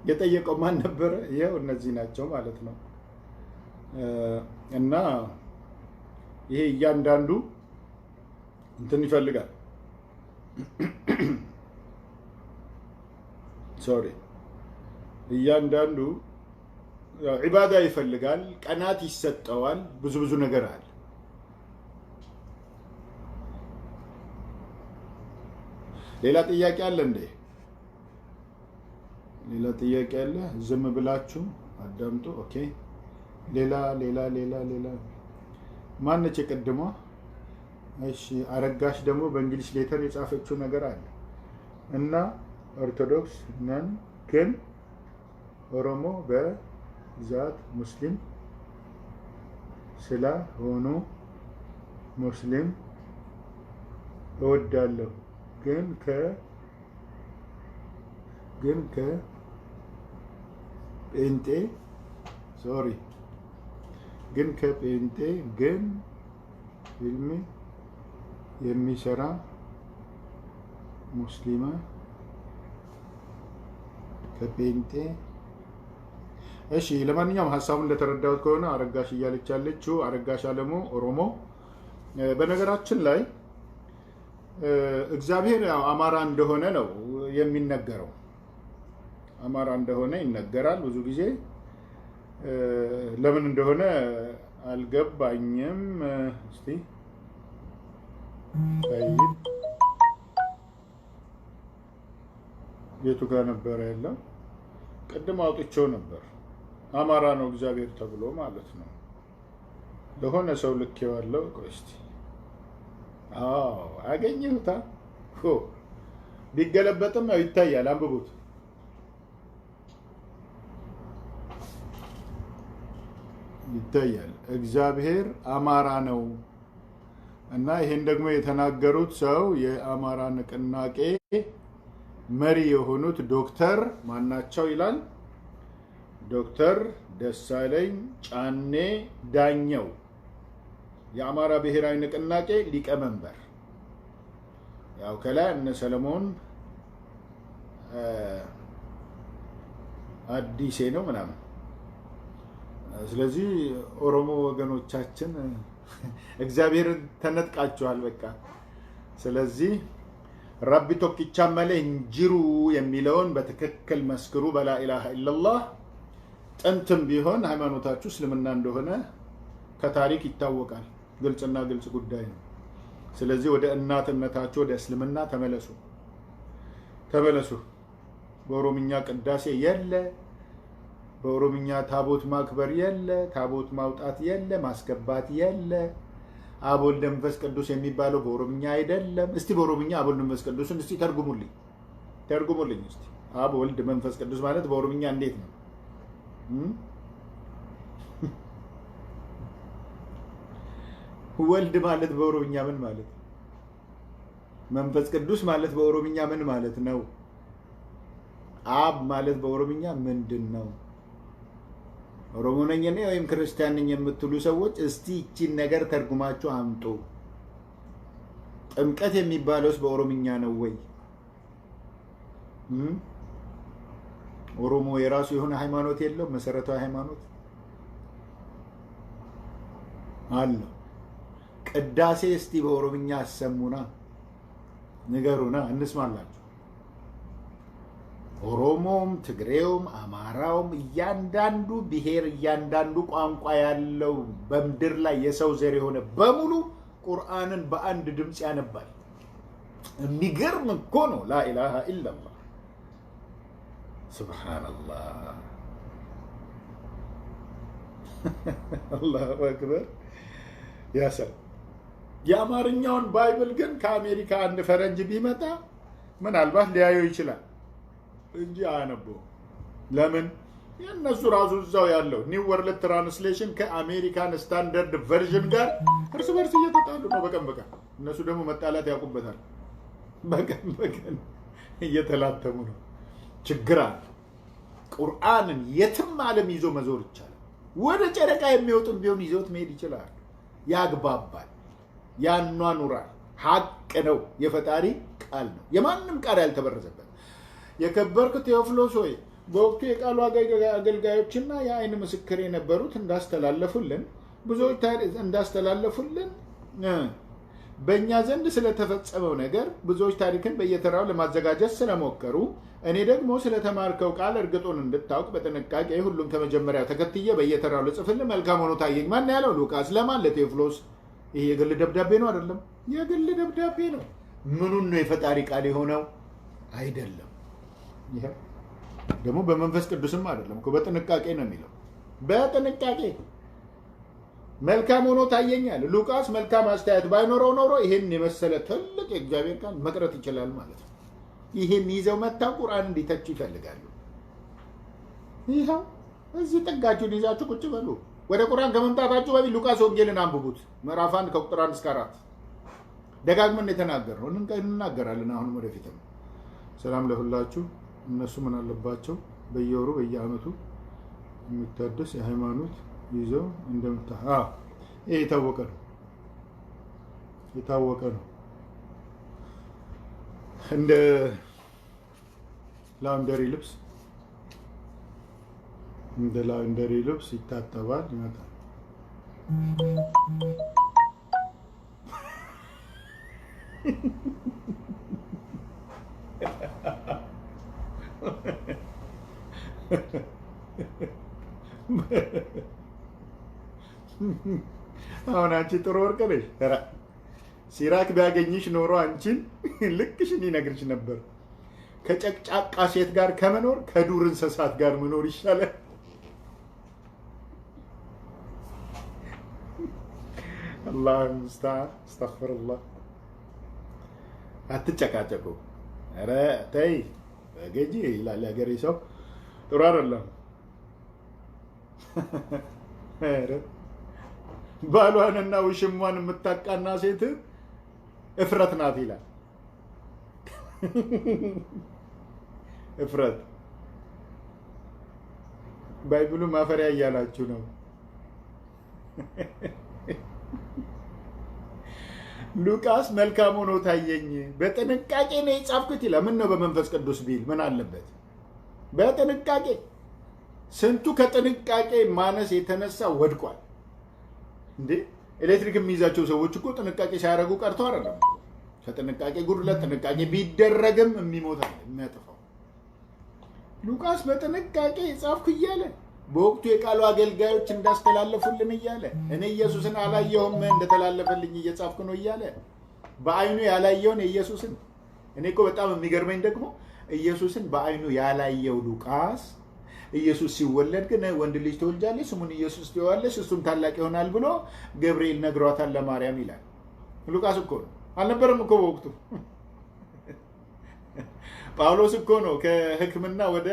የጠየቀው ማን ነበረ? ይኸው እነዚህ ናቸው ማለት ነው። እና ይሄ እያንዳንዱ እንትን ይፈልጋል። እያንዳንዱ ዒባዳ ይፈልጋል። ቀናት ይሰጠዋል። ብዙ ነገር አለ። ሌላ ጥያቄ አለ እንዴ? ሌላ ጥያቄ አለ? ዝም ብላችሁ አዳምጡ። ኦኬ። ሌላ ማነች የቀድሞ? እሺ፣ አረጋሽ ደግሞ በእንግሊሽ ሌተር የጻፈችው ነገር አለ እና ኦርቶዶክስ ነን ግን ኦሮሞ በዛት ሙስሊም ስለሆኑ ሙስሊም እወዳለሁ ግን ከጴንጤ ግን ፊልም የሚሰራ ሙስሊማ ከጴንጤ። እሺ፣ ለማንኛውም ሀሳቡን እንደተረዳሁት ከሆነ አረጋሽ እያለች ያለችው አረጋሽ አለሙ ኦሮሞ። በነገራችን ላይ እግዚአብሔር አማራ እንደሆነ ነው የሚነገረው። አማራ እንደሆነ ይነገራል ብዙ ጊዜ። ለምን እንደሆነ አልገባኝም። እስቲ የቱ ጋር ነበረ ያለው? ቅድም አውጥቼው ነበር። አማራ ነው እግዚአብሔር ተብሎ ማለት ነው። ለሆነ ሰው ልኬዋለሁ። ቆይ እስቲ አገኘሁታ። ቢገለበጥም ያው ይታያል። አንብቡት። ይታያል። እግዚአብሔር አማራ ነው እና ይሄን ደግሞ የተናገሩት ሰው የአማራ ንቅናቄ መሪ የሆኑት ዶክተር ማናቸው ይላል? ዶክተር ደሳለኝ ጫኔ ዳኘው የአማራ ብሔራዊ ንቅናቄ ሊቀመንበር። ያው ከላይ እነ ሰለሞን አዲሴ ነው ምናምን። ስለዚህ ኦሮሞ ወገኖቻችን እግዚአብሔርን ተነጥቃችኋል በቃ። ስለዚህ ረቢ ቶኪቻ መለ እንጅሩ የሚለውን በትክክል መስክሩ። በላኢላሃ ኢላላህ ጥንትም ቢሆን ሃይማኖታችሁ እስልምና እንደሆነ ከታሪክ ይታወቃል። ግልጽና ግልጽ ጉዳይ ነው። ስለዚህ ወደ እናትነታችሁ ወደ እስልምና ተመለሱ። በኦሮምኛ ቅዳሴ የለ፣ በኦሮምኛ ታቦት ማክበር የለ፣ ታቦት ማውጣት የለ፣ ማስገባት የለ። አብ ወልድ መንፈስ ቅዱስ የሚባለው በኦሮምኛ አይደለም። እስቲ በኦሮምኛ አብ ወልድ መንፈስ ቅዱስን እስቲ ተርጉሙልኝ እስቲ። አብ ወልድ መንፈስ ቅዱስ ማለት በኦሮምኛ እንዴት ነው? ወልድ ማለት በኦሮምኛ ምን ማለት? መንፈስ ቅዱስ ማለት በኦሮምኛ ምን ማለት ነው? አብ ማለት በኦሮምኛ ምንድን ነው? ኦሮሞ ነኝ እኔ ወይም ክርስቲያን ነኝ የምትሉ ሰዎች እስቲ እቺን ነገር ተርጉማችሁ አምጡ። ጥምቀት የሚባለውስ በኦሮምኛ ነው ወይ? ኦሮሞ የራሱ የሆነ ሃይማኖት የለው? መሰረታዊ ሃይማኖት አለው። ቅዳሴ እስቲ በኦሮምኛ አሰሙና ንገሩና እንስማላችሁ። ኦሮሞም፣ ትግሬውም፣ አማራውም እያንዳንዱ ብሔር እያንዳንዱ ቋንቋ ያለው በምድር ላይ የሰው ዘር የሆነ በሙሉ ቁርአንን በአንድ ድምፅ ያነባል። የሚገርም እኮ ነው። ላኢላሃ ኢላላህ ሱብሃነላህ አላሁ አክበር ያሰል። የአማርኛውን ባይብል ግን ከአሜሪካ አንድ ፈረንጅ ቢመጣ ምናልባት ሊያየው ይችላል እንጂ አያነበውም። ለምን? የእነሱ ራሱ እዛው ያለው ኒው ወርልድ ትራንስሌሽን ከአሜሪካን ስታንዳርድ ቨርዥን ጋር እርስ በርስ እየተጣሉ ነው በቀን በቀን። እነሱ ደግሞ መጣላት ያውቁበታል። በቀን በቀን እየተላተሙ ነው። ችግር አለ። ቁርአንን የትም ዓለም ይዞ መዞር ይቻላል። ወደ ጨረቃ የሚወጡም ቢሆን ይዘውት መሄድ ይችላል። ያግባባል፣ ያኗኑራል። ሀቅ ነው። የፈጣሪ ቃል ነው። የማንም ቃል ያልተበረዘበት። የከበርክ ቴዎፍሎስ ሆይ በወቅቱ የቃሉ አገልጋዮችና የአይን ምስክር የነበሩት እንዳስተላለፉልን ብዙዎች እንዳስተላለፉልን በእኛ ዘንድ ስለተፈጸመው ነገር ብዙዎች ታሪክን በየተራው ለማዘጋጀት ስለሞከሩ እኔ ደግሞ ስለተማርከው ቃል እርግጡን እንድታውቅ በጥንቃቄ ሁሉም ከመጀመሪያው ተከትዬ በየተራው ልጽፍልህ መልካም ሆኖ ታየኝ። ማን ያለው? ሉቃስ። ለማን? ለቴዎፍሎስ። ይሄ የግል ደብዳቤ ነው አይደለም? የግል ደብዳቤ ነው። ምኑን ነው የፈጣሪ ቃል የሆነው? አይደለም። ይሄ ደግሞ በመንፈስ ቅዱስም አይደለም እኮ በጥንቃቄ ነው የሚለው። በጥንቃቄ መልካም ሆኖ ታየኛል። ሉቃስ መልካም አስተያየት ባይኖረው ኖሮ ይሄን የመሰለ ትልቅ የእግዚአብሔር ቃል መቅረት ይችላል ማለት ነው። ይሄን ይዘው መታ ቁርአን እንዲተቹ ይፈልጋሉ። ይኸው እዚህ ጥጋችሁን ይዛችሁ ቁጭ በሉ። ወደ ቁርአን ከመምጣታችሁ በፊት ሉቃስ ወንጌልን አንብቡት። ምዕራፍ 1 ከቁጥር 1 እስከ 4 ደጋግመን የተናገርነው እንናገራለን። አሁንም ወደፊትም ሰላም ለሁላችሁ። እነሱ ምን አለባቸው? በየወሩ በየአመቱ የሚታደስ የሃይማኖት ይዘው እንደምታ ይሄ የታወቀ ነው፣ የታወቀ ነው። እንደ ላውንደሪ ልብስ ይታጠባል፣ ይመጣል። አሁን አንቺ ጥሩ ወርቅ ነሽ። ሲራክ ቢያገኝሽ ኖሮ አንቺን ልክሽን ይነግርሽ ነበር። ከጨቅጫቃ ሴት ጋር ከመኖር ከዱር እንስሳት ጋር መኖር ይሻላል። አላህ ሙስተዓን። አስተግፊሩላህ። አትጨቃጨቁ። ኧረ ተይ በገጂ ይላል ያገሬ ሰው። ጥሩ አይደለም። ኧረ ባሏንና ውሽሟን የምታቃና ሴት እፍረት ናት ይላል። እፍረት ባይብሉ ማፈሪያ እያላችሁ ነው። ሉቃስ መልካም ሆኖ ታየኝ፣ በጥንቃቄ ነው የጻፍኩት ይላል። ምን ነው በመንፈስ ቅዱስ ቢል ምን አለበት? በጥንቃቄ ስንቱ ከጥንቃቄ ማነስ የተነሳ ወድቋል። እንዴ ኤሌክትሪክ የሚይዛቸው ሰዎች እኮ ጥንቃቄ ሳያደርጉ ቀርተው አይደለም። ከጥንቃቄ ጉድለት ጥንቃቄ ቢደረግም የሚሞታል የሚያጠፋው። ሉቃስ በጥንቃቄ የጻፍኩ እያለ በወቅቱ የቃሉ አገልጋዮች እንዳስተላለፉልን እያለ እኔ ኢየሱስን አላየሁም እንደተላለፈልኝ እየጻፍኩ ነው እያለ በአይኑ ያላየውን ኢየሱስን። እኔ እኮ በጣም የሚገርመኝ ደግሞ ኢየሱስን በአይኑ ያላየው ሉቃስ ኢየሱስ ሲወለድ ግን ወንድ ልጅ ትወልጃለሽ፣ ስሙን ኢየሱስ ትይዋለሽ፣ እሱም ታላቅ ይሆናል ብሎ ገብርኤል ነግሯታል ለማርያም ይላል። ሉቃስ እኮ ነው። አልነበረም እኮ በወቅቱ። ጳውሎስ እኮ ነው ከሕክምና ወደ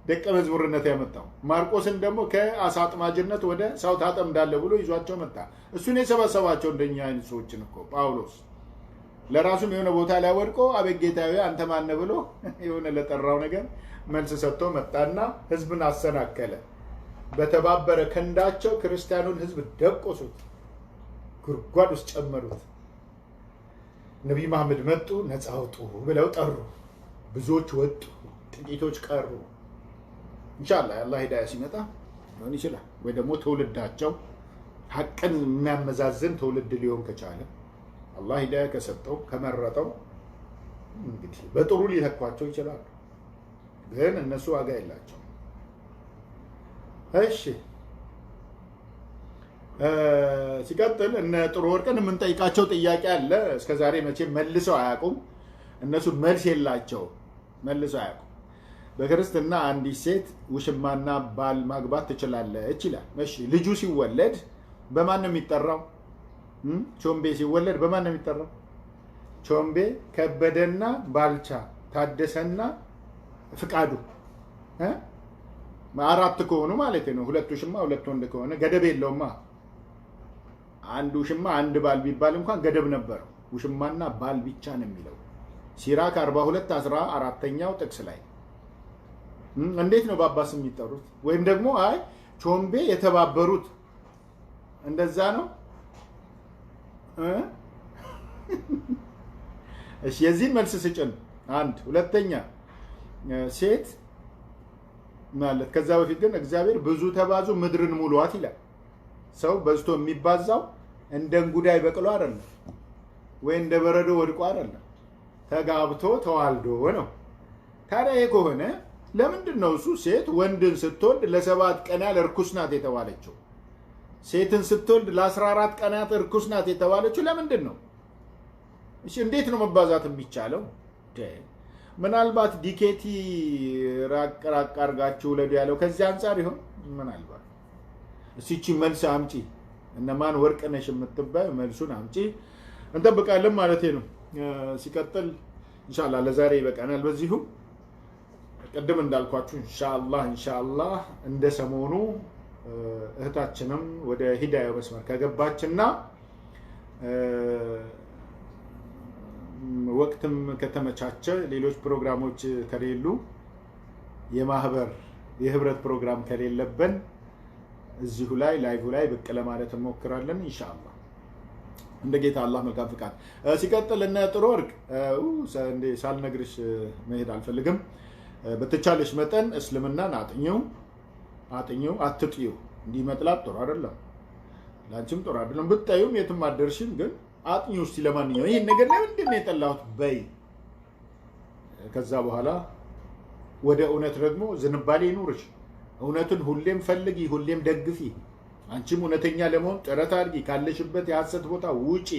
ደቀ መዝሙርነት ያመጣው። ማርቆስን ደግሞ ከአሳ አጥማጅነት ወደ ሰው ታጠምዳለህ ብሎ ይዟቸው መጣ። እሱን የሰበሰባቸው እንደኛ አይነት ሰዎችን እኮ ጳውሎስ ለራሱም የሆነ ቦታ ላይ ወድቆ አቤት ጌታዬ አንተ ማነህ ብሎ የሆነ ለጠራው ነገር መልስ ሰጥቶ መጣና ህዝብን አሰናከለ። በተባበረ ክንዳቸው ክርስቲያኑን ህዝብ ደቆሱት፣ ጉድጓድ ውስጥ ጨመሩት። ነቢይ መሐመድ መጡ፣ ነፃ አውጡ ብለው ጠሩ። ብዙዎች ወጡ፣ ጥቂቶች ቀሩ። ኢንሻአላህ አላህ ሂዳያ ሲመጣ ሊሆን ይችላል። ወይ ደግሞ ትውልዳቸው ሐቅን የሚያመዛዝን ትውልድ ሊሆን ከቻለ አላህ ሂዳያ ከሰጠው ከመረጠው እንግዲህ በጥሩ ሊተኳቸው ይችላሉ። ግን እነሱ ዋጋ የላቸው። እሺ ሲቀጥል እነ ጥሩ ወርቅን የምንጠይቃቸው ጥያቄ አለ። እስከዛሬ መቼም መልሰው አያውቁም። እነሱ መልስ የላቸው፣ መልሰው አያውቁም። በክርስትና አንዲት ሴት ውሽማና ባል ማግባት ትችላለች ይላል። እሺ ልጁ ሲወለድ በማን ነው የሚጠራው? ቾምቤ ሲወለድ በማን ነው የሚጠራው? ቾምቤ፣ ከበደና ባልቻ፣ ታደሰና ፍቃዱ አራት ከሆኑ ማለት ነው። ሁለት ውሽማ ሁለት ወንድ ከሆነ ገደብ የለውማ። አንድ ውሽማ አንድ ባል ቢባል እንኳን ገደብ ነበረው። ውሽማና ባል ብቻ ነው የሚለው ሲራክ 42:14ኛው ጥቅስ ላይ። እንዴት ነው በአባስ የሚጠሩት? ወይም ደግሞ አይ ቾምቤ የተባበሩት እንደዛ ነው። እሺ የዚህን መልስ ስጭን። አንድ ሁለተኛ ሴት ማለት ከዛ በፊት ግን እግዚአብሔር ብዙ ተባዙ ምድርን ሙሏት ይላል። ሰው በዝቶ የሚባዛው እንደ እንጉዳይ በቅሎ አይደለም፣ ወይ እንደ በረዶ ወድቆ አይደለም፣ ተጋብቶ ተዋልዶ ነው። ታዲያ ይሄ ከሆነ ለምንድን ነው እሱ ሴት ወንድን ስትወልድ ለ7 ቀናት እርኩስ ናት የተባለችው? ሴትን ስትወልድ ለ14 ቀናት እርኩስ ናት የተባለችው ለምንድን ነው? እሺ እንዴት ነው መባዛት የሚቻለው? ምናልባት ዲኬቲ ራቅ አድርጋችሁ ውለዱ ያለው ከዚህ አንጻር ይሆን? ምናልባት እቺ መልስ አምጪ፣ እነማን ወርቅነሽ የምትባይ መልሱን አምጪ። እንጠብቃለን ማለት ነው። ሲቀጥል ኢንሻአላህ ለዛሬ ይበቃናል በዚሁ። ቅድም እንዳልኳችሁ ኢንሻአላህ እንደ ሰሞኑ እህታችንም ወደ ሂዳያ መስመር ከገባችና ወቅትም ከተመቻቸ ሌሎች ፕሮግራሞች ከሌሉ የህብረት ፕሮግራም ከሌለብን እዚሁ ላይ ላይቭ ላይ ብቅ ለማለት እንሞክራለን ኢንሻአላህ እንደ ጌታ አላህ መልካም ፍቃድ። ሲቀጥል እነ ጥሩ ወርቅ ሳልነግርሽ መሄድ አልፈልግም። በተቻለሽ መጠን እስልምናን አጥኚው አትጥዩ። እንዲህ መጥላት ጥሩ አይደለም፣ ላንቺም ጥሩ አይደለም። ብታዩም የትም አደርሽም፣ ግን አጥኚው እስቲ ለማንኛውም ይሄን ነገር ለምንድን ነው የጠላሁት በይ። ከዛ በኋላ ወደ እውነት ደግሞ ዝንባሌ ይኑርሽ። እውነትን ሁሌም ፈልጊ፣ ሁሌም ደግፊ። አንቺም እውነተኛ ለመሆን ጥረት አድርጊ። ካለሽበት የሐሰት ቦታ ውጪ።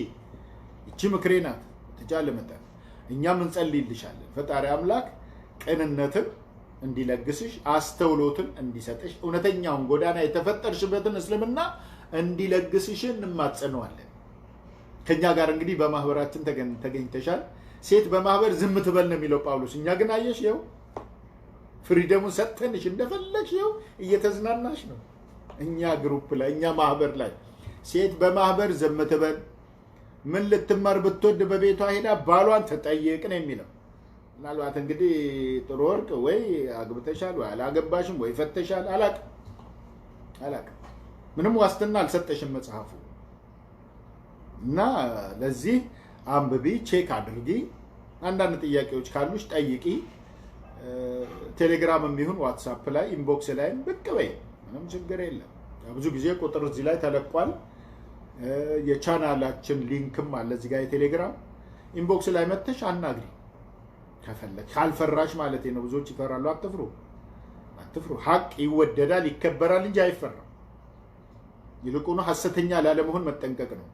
እቺ ምክሬ ናት። ተቻለ መጠን እኛም እንጸልይልሻለን። ፈጣሪ አምላክ ቅንነትን እንዲለግስሽ፣ አስተውሎትን እንዲሰጥሽ፣ እውነተኛውን ጎዳና የተፈጠርሽበትን እስልምና እንዲለግስሽ እንማጸነዋለን። ከኛ ጋር እንግዲህ በማህበራችን ተገኝተሻል። ሴት በማህበር ዝም ትበል ነው የሚለው ጳውሎስ። እኛ ግን አየሽ ይኸው ፍሪደሙን ሰጥተንሽ እንደፈለግሽ ይኸው እየተዝናናሽ ነው። እኛ ግሩፕ ላይ እኛ ማህበር ላይ ሴት በማህበር ዝም ትበል። ምን ልትማር ብትወድ በቤቷ ሄዳ ባሏን ተጠይቅ ነው የሚለው። ምናልባት እንግዲህ ጥሩ ወርቅ ወይ አግብተሻል ወይ አላገባሽም ወይ ፈተሻል፣ አላቅም። ምንም ዋስትና አልሰጠሽም መጽሐፉ። እና ለዚህ አንብቢ፣ ቼክ አድርጊ። አንዳንድ ጥያቄዎች ካሉሽ ጠይቂ። ቴሌግራም የሚሆን ዋትሳፕ ላይ ኢንቦክስ ላይ ብቅ በይ፣ ምንም ችግር የለም። ብዙ ጊዜ ቁጥር እዚህ ላይ ተለቋል። የቻናላችን ሊንክም አለ እዚህ ጋር የቴሌግራም ኢንቦክስ ላይ መተሽ አናግሪ ከፈለግ፣ ካልፈራሽ ማለት ነው። ብዙዎች ይፈራሉ። አትፍሩ። ሀቅ ይወደዳል ይከበራል እንጂ አይፈራም። ይልቁኑ ሐሰተኛ ላለመሆን መጠንቀቅ ነው።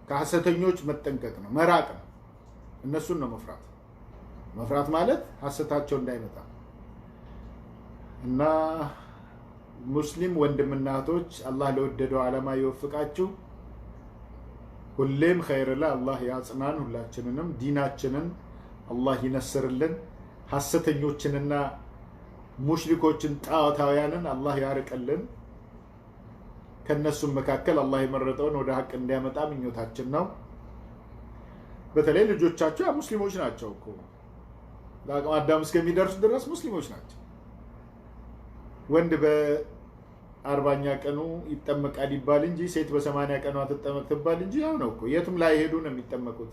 ከሐሰተኞች መጠንቀቅ ነው፣ መራቅ ነው። እነሱን ነው መፍራት ማለት ሐሰታቸው እንዳይመጣ እና ሙስሊም ወንድምና እህቶች አላህ ለወደደው ዓላማ ይወፍቃችሁ። ሁሌም ኸይር ላይ አላህ ያጽናን። ሁላችንንም ዲናችንን አላህ ይነስርልን። ሐሰተኞችንና ሙሽሪኮችን ጣዖታውያንን አላህ ያርቅልን። ከነሱም መካከል አላህ የመረጠውን ወደ ሀቅ እንዲያመጣ ምኞታችን ነው። በተለይ ልጆቻቸው ሙስሊሞች ናቸው እኮ ለአቅመ አዳም እስከሚደርሱ ድረስ ሙስሊሞች ናቸው። ወንድ በ40ኛ ቀኑ ይጠመቃል ይባል እንጂ ሴት በ80 ቀኗ ትጠመቅ ትባል እንጂ ያው ነው እኮ። የትም ላይ ሄዱ ነው የሚጠመቁት።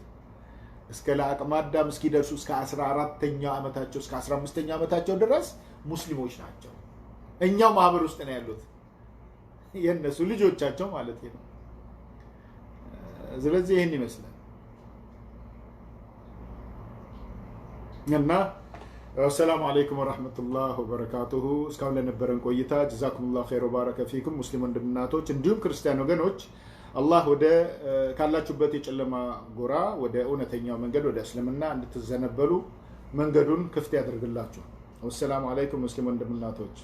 እስከ ለአቅመ አዳም እስኪደርሱ እስከ 14ኛው ዓመታቸው እስከ 15ኛው ዓመታቸው ድረስ ሙስሊሞች ናቸው። እኛው ማህበር ውስጥ ነው ያሉት የነሱ ልጆቻቸው ማለት ነው። ስለዚህ ይሄን ይመስላል እና السلام عليكم ورحمة الله وبركاته እስካሁን ለነበረን ቆይታ ጀዛኩሙላሁ ኸይር ወባረከ ፊኩም ሙስሊም ወንድምናቶች እንዲሁም ክርስቲያን ወገኖች አላህ ወደ ካላችሁበት የጨለማ ጎራ ወደ እውነተኛው መንገድ ወደ እስልምና እንድትዘነበሉ መንገዱን ክፍት ያድርግላችሁ። ወሰላሙ አለይኩም ሙስሊም ወንድምናቶች